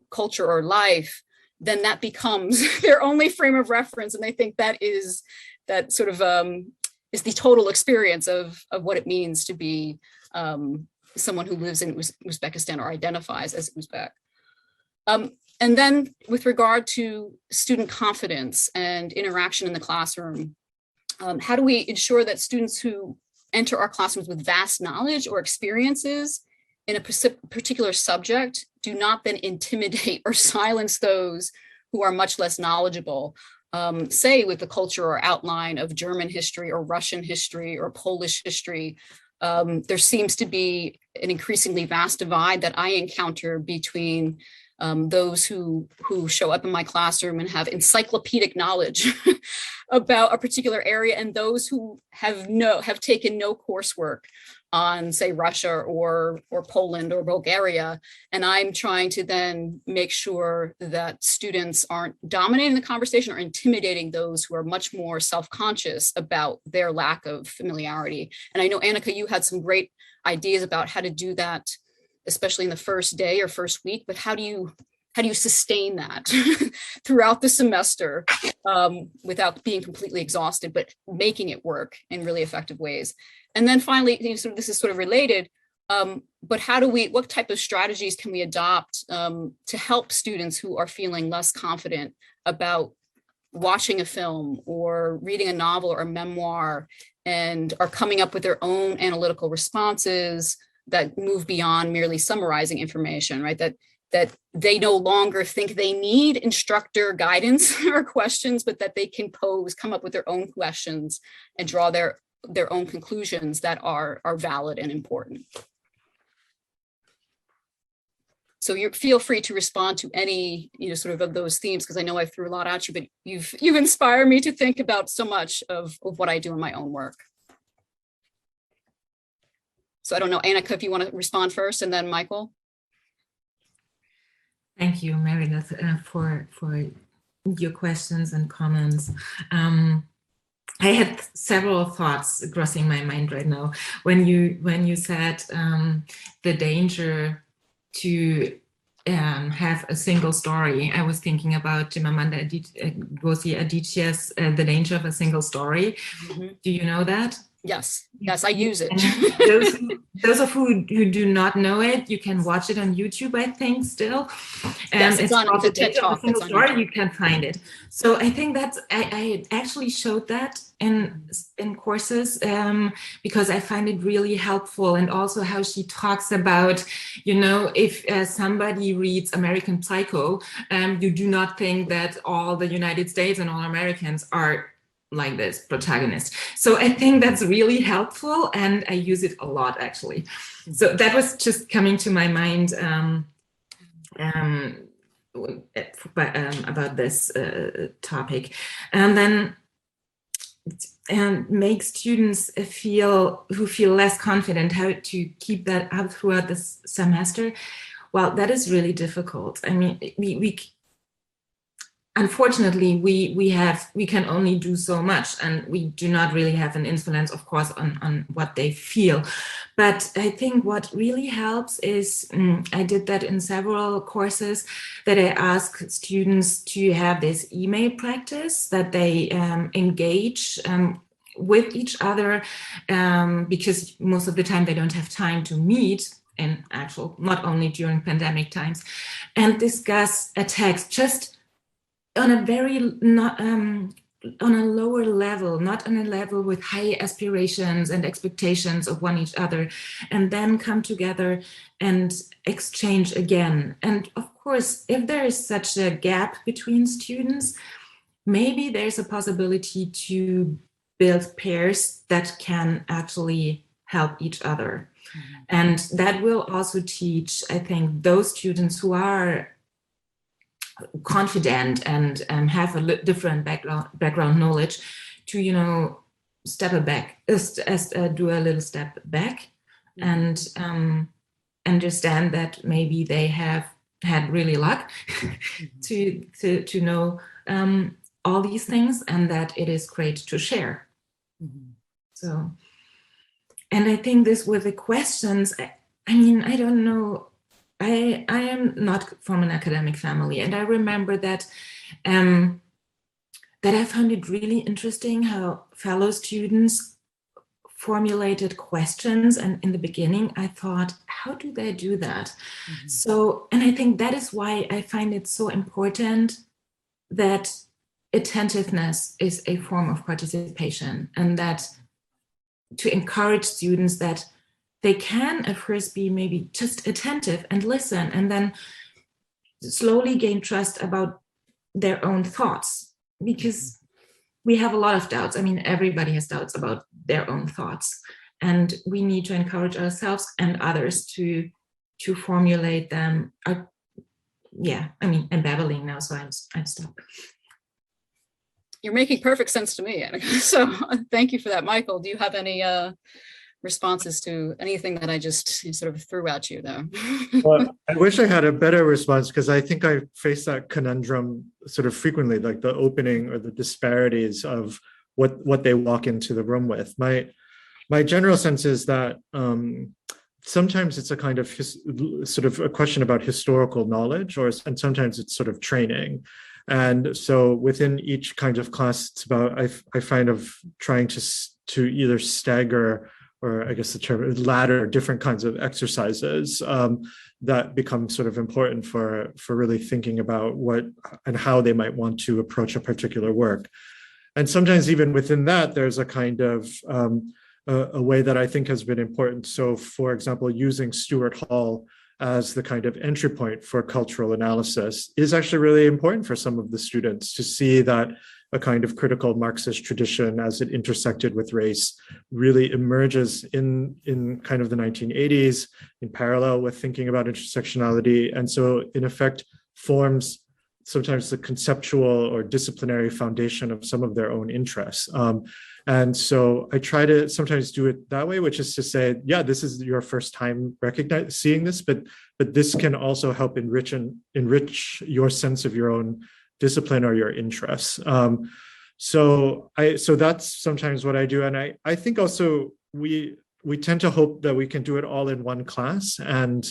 culture or life, then that becomes their only frame of reference, and they think that is the total experience of what it means to be someone who lives in Uzbekistan or identifies as Uzbek. And then with regard to student confidence and interaction in the classroom, how do we ensure that students who enter our classrooms with vast knowledge or experiences in a particular subject do not then intimidate or silence those who are much less knowledgeable, say with the culture or outline of German history or Russian history or Polish history? There seems to be an increasingly vast divide that I encounter between those who show up in my classroom and have encyclopedic knowledge about a particular area, and those who have taken no coursework on, say, Russia or Poland or Bulgaria. And I'm trying to then make sure that students aren't dominating the conversation or intimidating those who are much more self-conscious about their lack of familiarity. And I know, Anika, you had some great ideas about how to do that, especially in the first day or first week, but how do you sustain that throughout the semester without being completely exhausted, but making it work in really effective ways? And then finally, this is sort of related, but what type of strategies can we adopt to help students who are feeling less confident about watching a film or reading a novel or a memoir, and are coming up with their own analytical responses that move beyond merely summarizing information, right? That they no longer think they need instructor guidance or questions, but that they can come up with their own questions and draw their own conclusions that are valid and important. So you feel free to respond to any, sort of those themes, because I know I threw a lot at you, but you've inspired me to think about so much of what I do in my own work. So I don't know, Anika, if you want to respond first, and then Michael. Thank you, Meredith, for your questions and comments. I had several thoughts crossing my mind right now when you said the danger to have a single story. I was thinking about Chimamanda Ngozi Adichie's The Danger of a Single Story. Mm-hmm. Do you know that? Yes, I use it. those of who do not know it, you can watch it on YouTube, I think, still. Yes, it's on the TED Talk. You can find it. So I think I actually showed that in courses because I find it really helpful, and also how she talks about, if somebody reads American Psycho, you do not think that all the United States and all Americans are like this protagonist. So I think that's really helpful, and I use it a lot, actually. So that was just coming to my mind about this topic. And then make students who feel less confident how to keep that up throughout this semester. Well, that is really difficult. I mean, we unfortunately, we can only do so much, and we do not really have an influence, of course, on what they feel. But I think what really helps is, I did that in several courses, that I ask students to have this email practice, that they engage with each other, because most of the time they don't have time to meet, in actual, not only during pandemic times, and discuss a text just on a very on a lower level, not on a level with high aspirations and expectations of one each other, and then come together and exchange again. And of course, if there is such a gap between students, maybe there's a possibility to build pairs that can actually help each other. And that will also teach, I think, those students who are confident and have a different background knowledge to, do a little step back and understand that maybe they have had really luck to know all these things, and that it is great to share. So, and I think this with the questions, I mean, I don't know, I am not from an academic family, and I remember that that I found it really interesting how fellow students formulated questions, and in the beginning I thought, how do they do that? So, and I think that is why I find it so important that attentiveness is a form of participation, and that to encourage students that they can at first be maybe just attentive and listen, and then slowly gain trust about their own thoughts, because we have a lot of doubts. I mean, everybody has doubts about their own thoughts, and we need to encourage ourselves and others to formulate them. Yeah, I mean, I'm babbling now, so I'm stopped. You're making perfect sense to me, Anika. So thank you for that. Michael, do you have any responses to anything that I just sort of threw at you though? Well, I wish I had a better response, because I think I face that conundrum sort of frequently, like the opening or the disparities of what they walk into the room with. My general sense is that sometimes it's a kind of sort of a question about historical knowledge, and sometimes it's sort of training. And so within each kind of class, it's about, I find of trying to either stagger, or I guess the term ladder, different kinds of exercises that become sort of important for really thinking about what and how they might want to approach a particular work. And sometimes even within that, there's a kind of a way that I think has been important. So for example, using Stuart Hall as the kind of entry point for cultural analysis is actually really important for some of the students to see that a kind of critical Marxist tradition, as it intersected with race, really emerges in kind of the 1980s in parallel with thinking about intersectionality. And so in effect forms sometimes the conceptual or disciplinary foundation of some of their own interests. And so I try to sometimes do it that way, which is to say, yeah, this is your first time seeing this, but this can also help enrich your sense of your own discipline or your interests. So that's sometimes what I do. And I think also we tend to hope that we can do it all in one class. And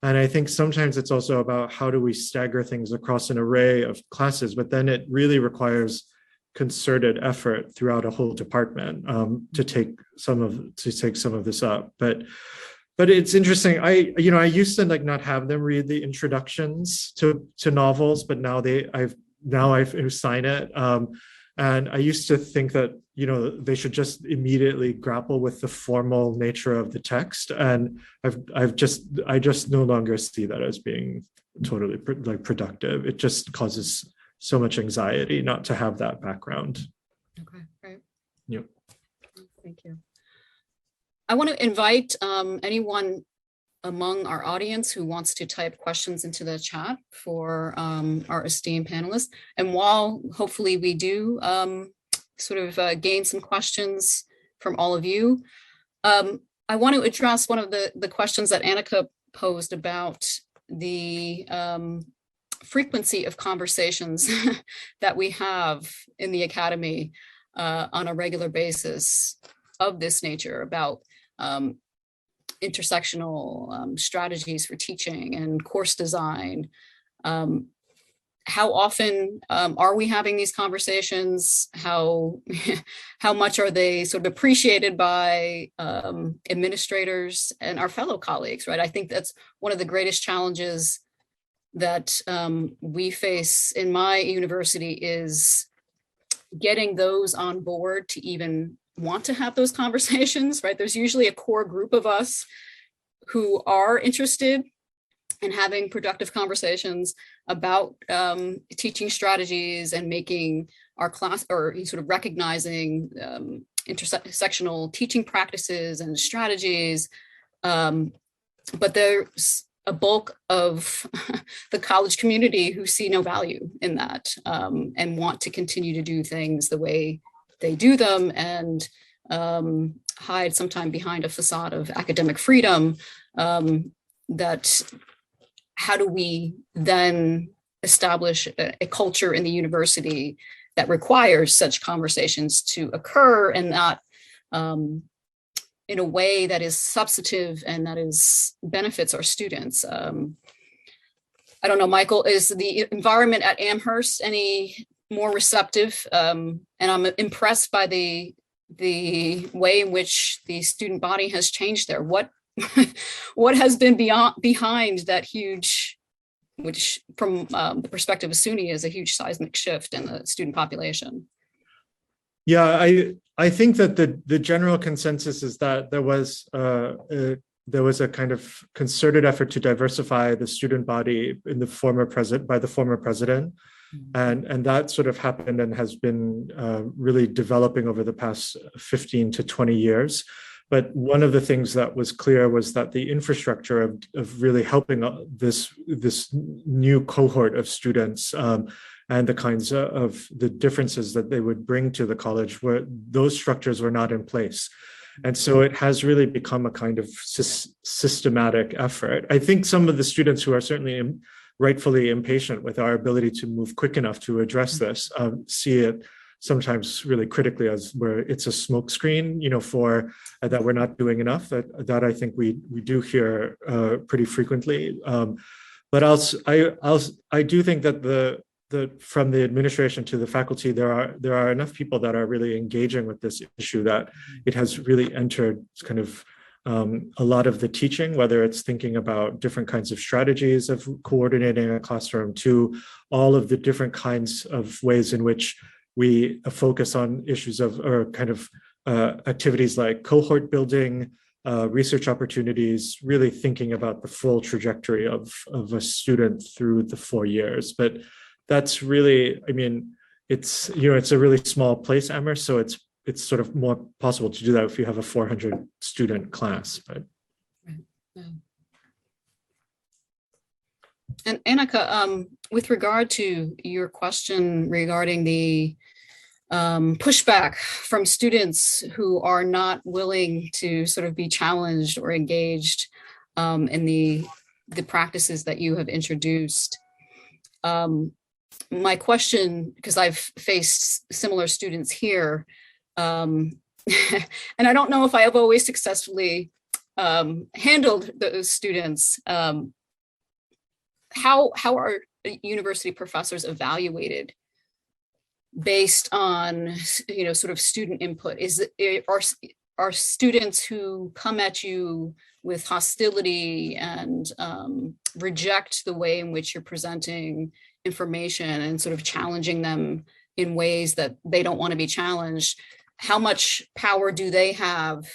I think sometimes it's also about how do we stagger things across an array of classes, but then it really requires concerted effort throughout a whole department to take some of this up. But it's interesting. I used to not have them read the introductions to novels, but now I've signed it. And I used to think that they should just immediately grapple with the formal nature of the text, and I just no longer see that as being totally productive. It just causes so much anxiety not to have that background. Okay, great. Yep. Thank you. I want to invite anyone among our audience who wants to type questions into the chat for our esteemed panelists. And while hopefully we do sort of gain some questions from all of you, I want to address one of the questions that Anika posed about the frequency of conversations that we have in the academy on a regular basis of this nature about intersectional strategies for teaching and course design. How often are we having these conversations? How much are they sort of appreciated by administrators and our fellow colleagues, right? I think that's one of the greatest challenges that we face in my university is getting those on board to even want to have those conversations, right? There's usually a core group of us who are interested in having productive conversations about teaching strategies and making our class, or sort of recognizing intersectional teaching practices and strategies. But there's a bulk of the college community who see no value in that and want to continue to do things the way they do them and hide sometime behind a facade of academic freedom. That how do we then establish a culture in the university that requires such conversations to occur and not in a way that is substantive and that is benefits our students. I don't know, Michael, is the environment at Amherst any more receptive? And I'm impressed by the way in which the student body has changed there. What has been behind that huge, which from the perspective of SUNY is a huge seismic shift in the student population? Yeah, I think that the general consensus is that there was a kind of concerted effort to diversify the student body in the former president. And that sort of happened and has been really developing over the past 15 to 20 years. But one of the things that was clear was that the infrastructure of really helping this new cohort of students and the kinds of the differences that they would bring to the college, where those structures were not in place. And so it has really become a kind of systematic effort. I think some of the students who are certainly rightfully impatient with our ability to move quick enough to address this see it sometimes really critically as where it's a smokescreen, for that we're not doing enough. That I think we do hear pretty frequently. But I do think that from the administration to the faculty, there are enough people that are really engaging with this issue that it has really entered kind of a lot of the teaching, whether it's thinking about different kinds of strategies of coordinating a classroom to all of the different kinds of ways in which we focus on issues of or kind of activities like cohort building, research opportunities, really thinking about the full trajectory of a student through the 4 years. But that's really, I mean, it's a really small place, Amherst, so it's sort of more possible to do that if you have a 400 student class. But. Right. Yeah. And Anika, with regard to your question regarding the pushback from students who are not willing to sort of be challenged or engaged in the practices that you have introduced, my question, because I've faced similar students here, and I don't know if I have always successfully handled those students. How are university professors evaluated based on sort of student input? Are students who come at you with hostility and reject the way in which you're presenting information and sort of challenging them in ways that they don't want to be challenged? How much power do they have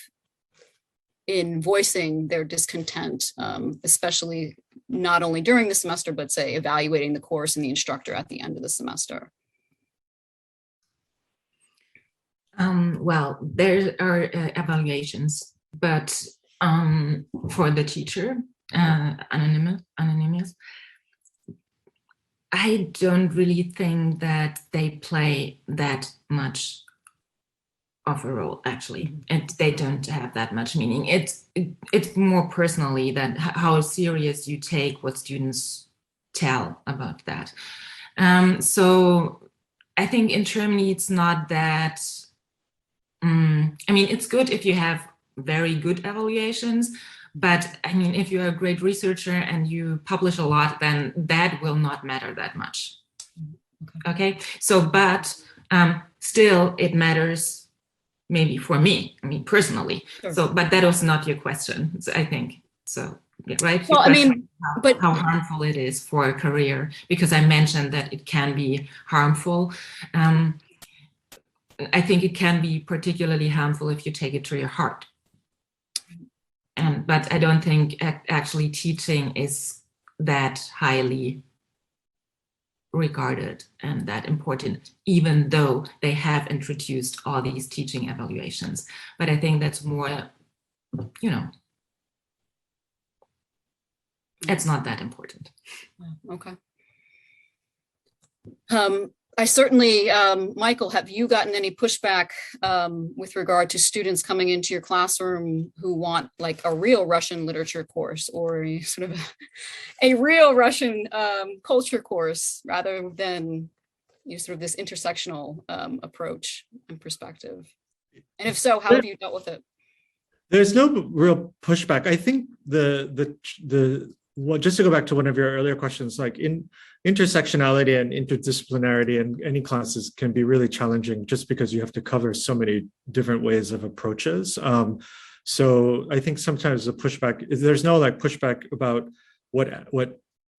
in voicing their discontent, especially not only during the semester, but say evaluating the course and the instructor at the end of the semester? Well, there are evaluations, but for the teacher, anonymous, I don't really think that they play that much of a role, actually, and they don't have that much meaning. It's more personally that how serious you take what students tell about that. So I think in Germany it's not that. I mean, it's good if you have very good evaluations, but I mean, if you're a great researcher and you publish a lot, then that will not matter that much. Okay, so but still it matters. Maybe for me, I mean, personally. Sure. So, but that was not your question, so I think. So, yeah, right? Well, I mean, but how harmful it is for a career, because I mentioned that it can be harmful. I think it can be particularly harmful if you take it to your heart. But I don't think actually teaching is that highly regarded and that important, even though they have introduced all these teaching evaluations. But I think that's more, you know, it's not that important. Okay. I certainly, Michael, have you gotten any pushback with regard to students coming into your classroom who want like a real Russian literature course or a sort of a real Russian culture course rather than sort of this intersectional approach and perspective? And if so, how have you dealt with it? There's no real pushback. I think well, just to go back to one of your earlier questions, like in intersectionality and interdisciplinarity in any classes can be really challenging just because you have to cover so many different ways of approaches. So I think sometimes the pushback is there's no like pushback about what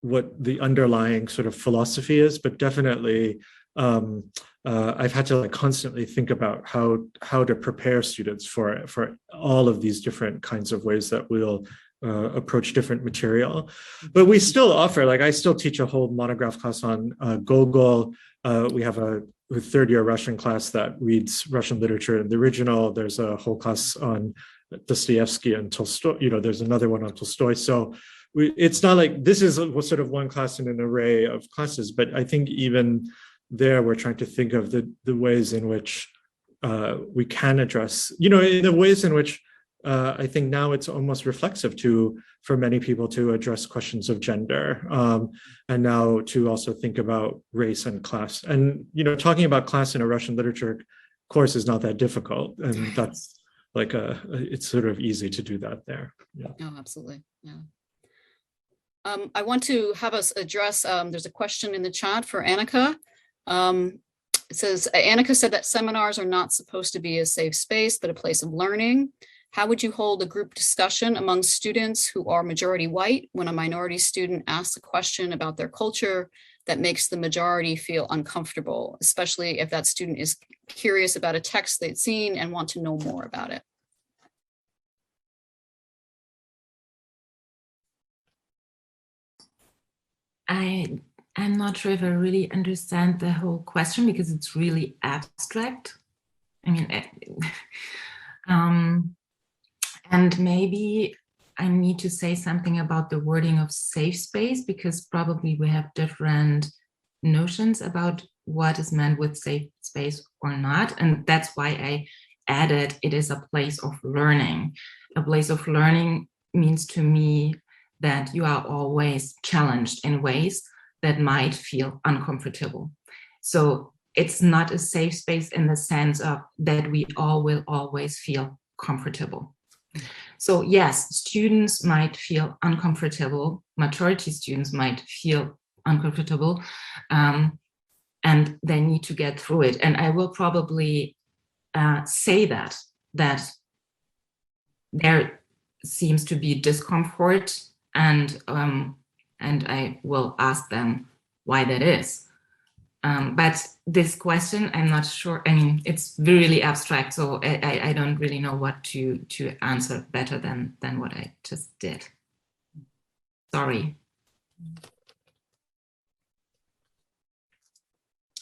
the underlying sort of philosophy is, but definitely I've had to like constantly think about how to prepare students for all of these different kinds of ways that we'll approach different material. But we still offer, like I still teach a whole monograph class on Gogol. We have a third-year Russian class that reads Russian literature in the original. There's a whole class on Dostoevsky and Tolstoy. You know, there's another one on Tolstoy. So it's not like this is sort of one class in an array of classes, but I think even there we're trying to think of the ways in which we can address, you know, in the ways in which I think now it's almost reflexive for many people to address questions of gender, and now to also think about race and class. And, you know, talking about class in a Russian literature course is not that difficult. And that's like it's sort of easy to do that there. Yeah. Oh, absolutely. Yeah. I want to have us address, there's a question in the chat for Anika. It says, Anika said that seminars are not supposed to be a safe space, but a place of learning. How would you hold a group discussion among students who are majority white when a minority student asks a question about their culture that makes the majority feel uncomfortable, especially if that student is curious about a text they've seen and want to know more about it? I'm not sure if I really understand the whole question because it's really abstract. I mean, and maybe I need to say something about the wording of safe space because probably we have different notions about what is meant with safe space or not. And that's why I added it is a place of learning. A place of learning means to me that you are always challenged in ways that might feel uncomfortable. So it's not a safe space in the sense of that we all will always feel comfortable. So yes, students might feel uncomfortable, majority students might feel uncomfortable, and they need to get through it. And I will probably say that there seems to be discomfort, and I will ask them why that is. But this question, I'm not sure. I mean, it's really abstract, so I don't really know what to answer better than what I just did. Sorry.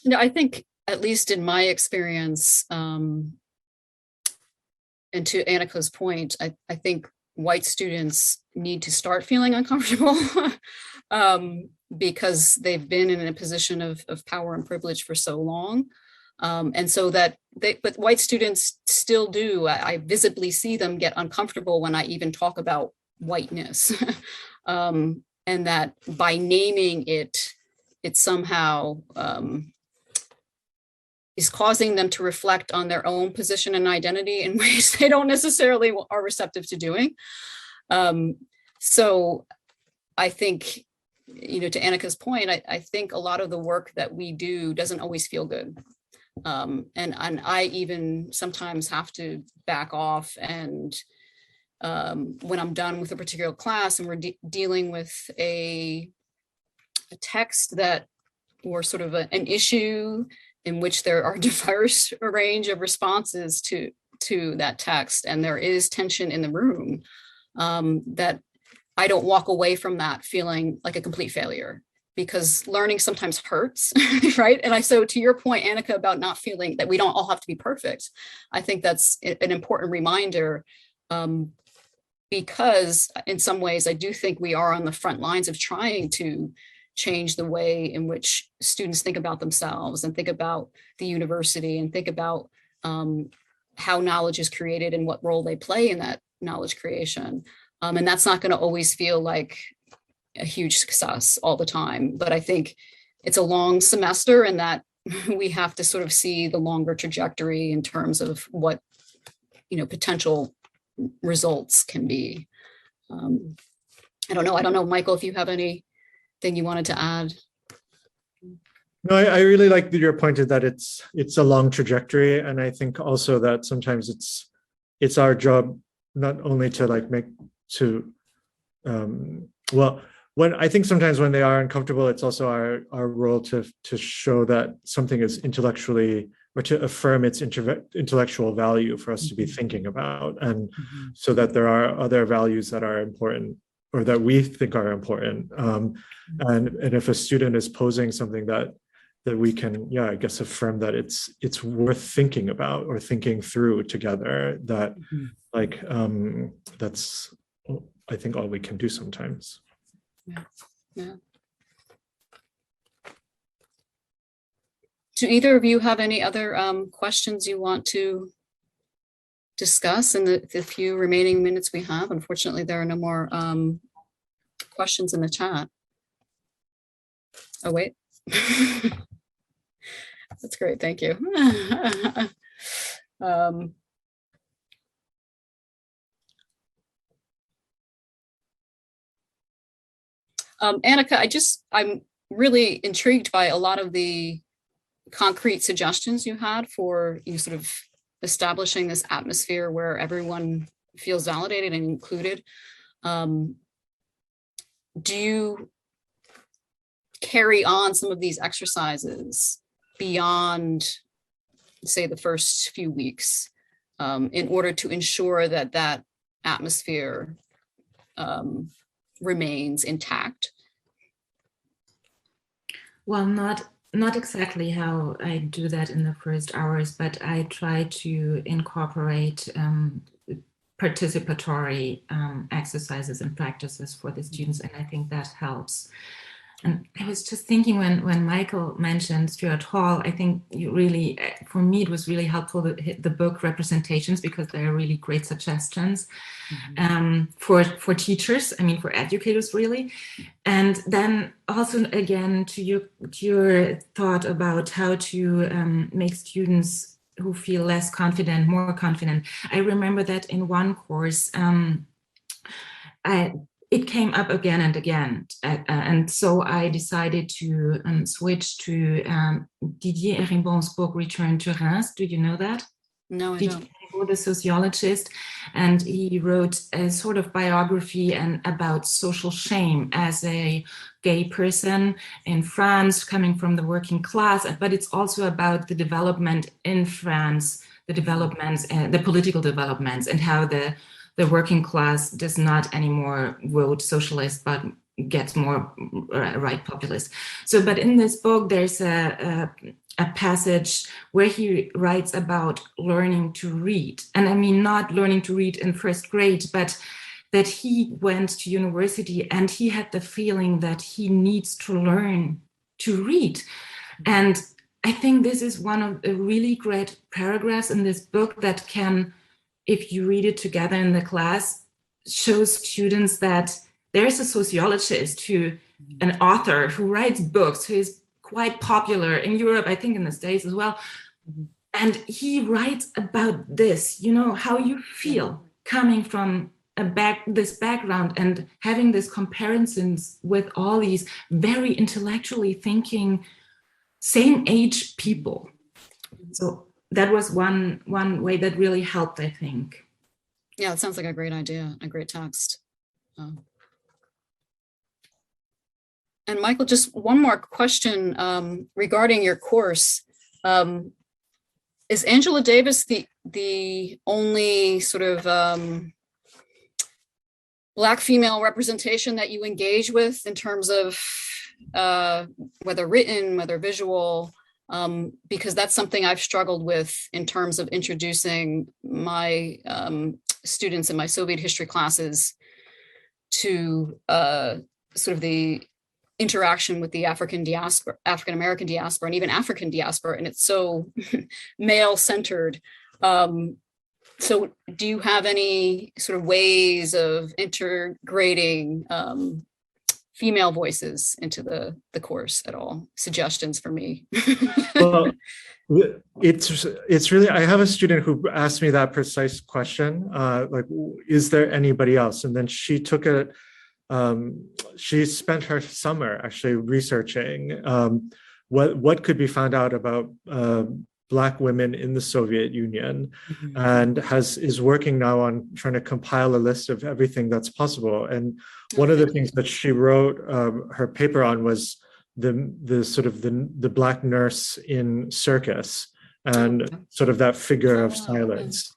No, I think, at least in my experience, and to Anika's point, I think white students need to start feeling uncomfortable because they've been in a position of power and privilege for so long. And so that but white students still do. I visibly see them get uncomfortable when I even talk about whiteness. And that by naming it, it somehow is causing them to reflect on their own position and identity in ways they don't necessarily are receptive to doing. So I think, you know, to Anika's point, I think a lot of the work that we do doesn't always feel good. And I even sometimes have to back off, and when I'm done with a particular class and we're dealing with a text that, or sort of an issue in which there are diverse range of responses to that text, and there is tension in the room, that I don't walk away from that feeling like a complete failure, because learning sometimes hurts, right? And so to your point, Anika, about not feeling that we don't all have to be perfect, I think that's an important reminder, because in some ways, I do think we are on the front lines of trying to change the way in which students think about themselves and think about the university and think about how knowledge is created and what role they play in that knowledge creation. And that's not going to always feel like a huge success all the time. But I think it's a long semester, and that we have to sort of see the longer trajectory in terms of what, you know, potential results can be. I don't know, Michael, if you have anything you wanted to add. No, I really like your point that it's a long trajectory, and I think also that sometimes it's our job not only to like when I think sometimes when they are uncomfortable, it's also our role to show that something is intellectually, or to affirm its intellectual value for us to be thinking about, and so that there are other values that are important, or that we think are important. And if a student is posing something that we can, yeah, I guess affirm that it's worth thinking about or thinking through together, that like that's, I think, all we can do sometimes. Yeah. Do either of you have any other questions you want to discuss in the few remaining minutes we have? Unfortunately, there are no more questions in the chat. Oh, wait. That's great. Thank you. Anika, I'm really intrigued by a lot of the concrete suggestions you had for sort of establishing this atmosphere where everyone feels validated and included. Do you carry on some of these exercises beyond, say, the first few weeks in order to ensure that that atmosphere remains intact? Well, not exactly how I do that in the first hours, but I try to incorporate participatory exercises and practices for the students, and I think that helps. And I was just thinking when Michael mentioned Stuart Hall, I think for me, it was really helpful, the book Representations, because they are really great suggestions for teachers, I mean, for educators, really. And then also, again, to your thought about how to make students who feel less confident, more confident. I remember that in one course, it came up again and again. And so I decided to switch to Didier Erimbon's book, Return to Reims. Do you know that? No, I don't. The sociologist, and he wrote a sort of biography about social shame as a gay person in France, coming from the working class, but it's also about the development in France, the developments, the political developments, and how the working class does not anymore vote socialist, but gets more right populist. So, but in this book, there's a passage where he writes about learning to read. And I mean, not learning to read in first grade, but that he went to university and he had the feeling that he needs to learn to read. And I think this is one of the really great paragraphs in this book that can, if you read it together in the class, show students that there's a sociologist an author who writes books, who is quite popular in Europe, I think in the States as well. And he writes about this, how you feel coming from this background and having these comparisons with all these very intellectually thinking, same age people. So that was one way that really helped, I think. Yeah, it sounds like a great idea, a great text. And Michael, just one more question regarding your course. Is Angela Davis the only sort of Black female representation that you engage with in terms of whether written, whether visual? Because that's something I've struggled with in terms of introducing my students in my Soviet history classes to sort of the interaction with the African American diaspora, and even African diaspora, and it's so male centered. So do you have any sort of ways of integrating female voices into the course at all? Suggestions for me? Well, it's really, I have a student who asked me that precise question, like, is there anybody else? And then she took it, she spent her summer actually researching what could be found out about Black women in the Soviet Union, and is working now on trying to compile a list of everything that's possible. And one of the things that she wrote her paper on was the sort of the Black nurse in circus, and sort of that figure of silence.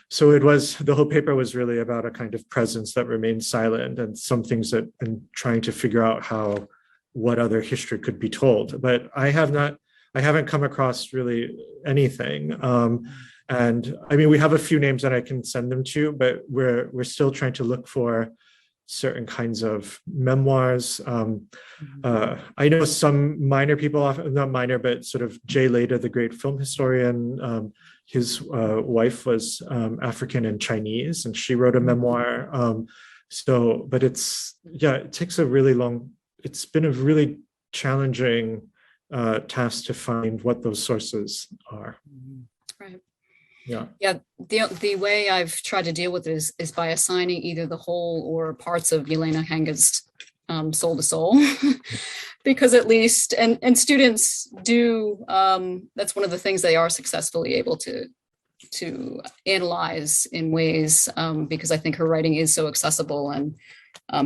So the whole paper was really about a kind of presence that remained silent, and some things and trying to figure out what other history could be told. But I haven't come across really anything. And I mean, we have a few names that I can send them to, but we're still trying to look for certain kinds of memoirs. I know some minor people, not minor, but sort of Jay Leder, the great film historian, his wife was African and Chinese, and she wrote a memoir. But it takes it's been a really challenging task to find what those sources are. Right. Yeah. Yeah. The way I've tried to deal with it is by assigning either the whole or parts of Yelena Hengist soul to soul, because at least, and students do, that's one of the things they are successfully able to analyze in ways, because I think her writing is so accessible, and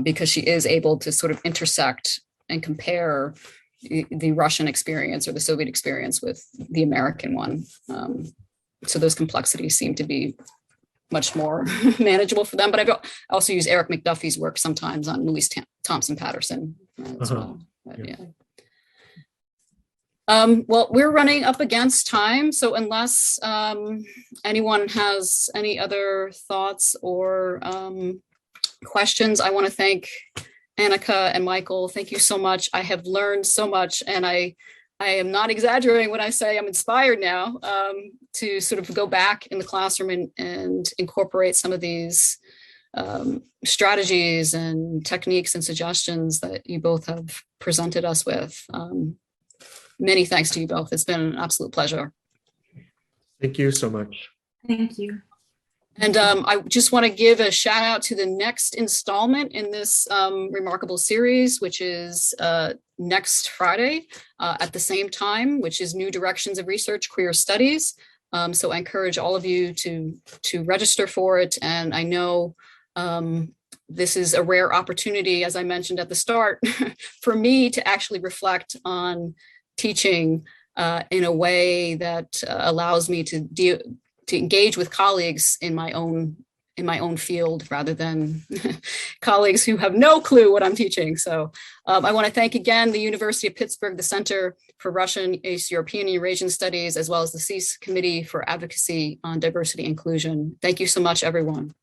because she is able to sort of intersect and compare the Russian experience or the Soviet experience with the American one. So those complexities seem to be much more manageable for them. But I also use Eric McDuffie's work sometimes on Louise Thompson Patterson as well. But, yeah. Well, we're running up against time. So unless anyone has any other thoughts or questions, I want to thank Anika and Michael. Thank you so much. I have learned so much, and I am not exaggerating when I say I'm inspired now to sort of go back in the classroom and incorporate some of these strategies and techniques and suggestions that you both have presented us with. Many thanks to you both. It's been an absolute pleasure. Thank you so much. Thank you. And I just want to give a shout out to the next installment in this remarkable series, which is next Friday at the same time, which is New Directions of Research, Queer Studies. So I encourage all of you to register for it. And I know this is a rare opportunity, as I mentioned at the start, for me to actually reflect on teaching in a way that allows me to engage with colleagues in my own in my own field rather than colleagues who have no clue what I'm teaching. So I want to thank again the University of Pittsburgh, the Center for Russian, East European, and Eurasian Studies, as well as the CEAS Committee for Advocacy on Diversity and Inclusion. Thank you so much, everyone.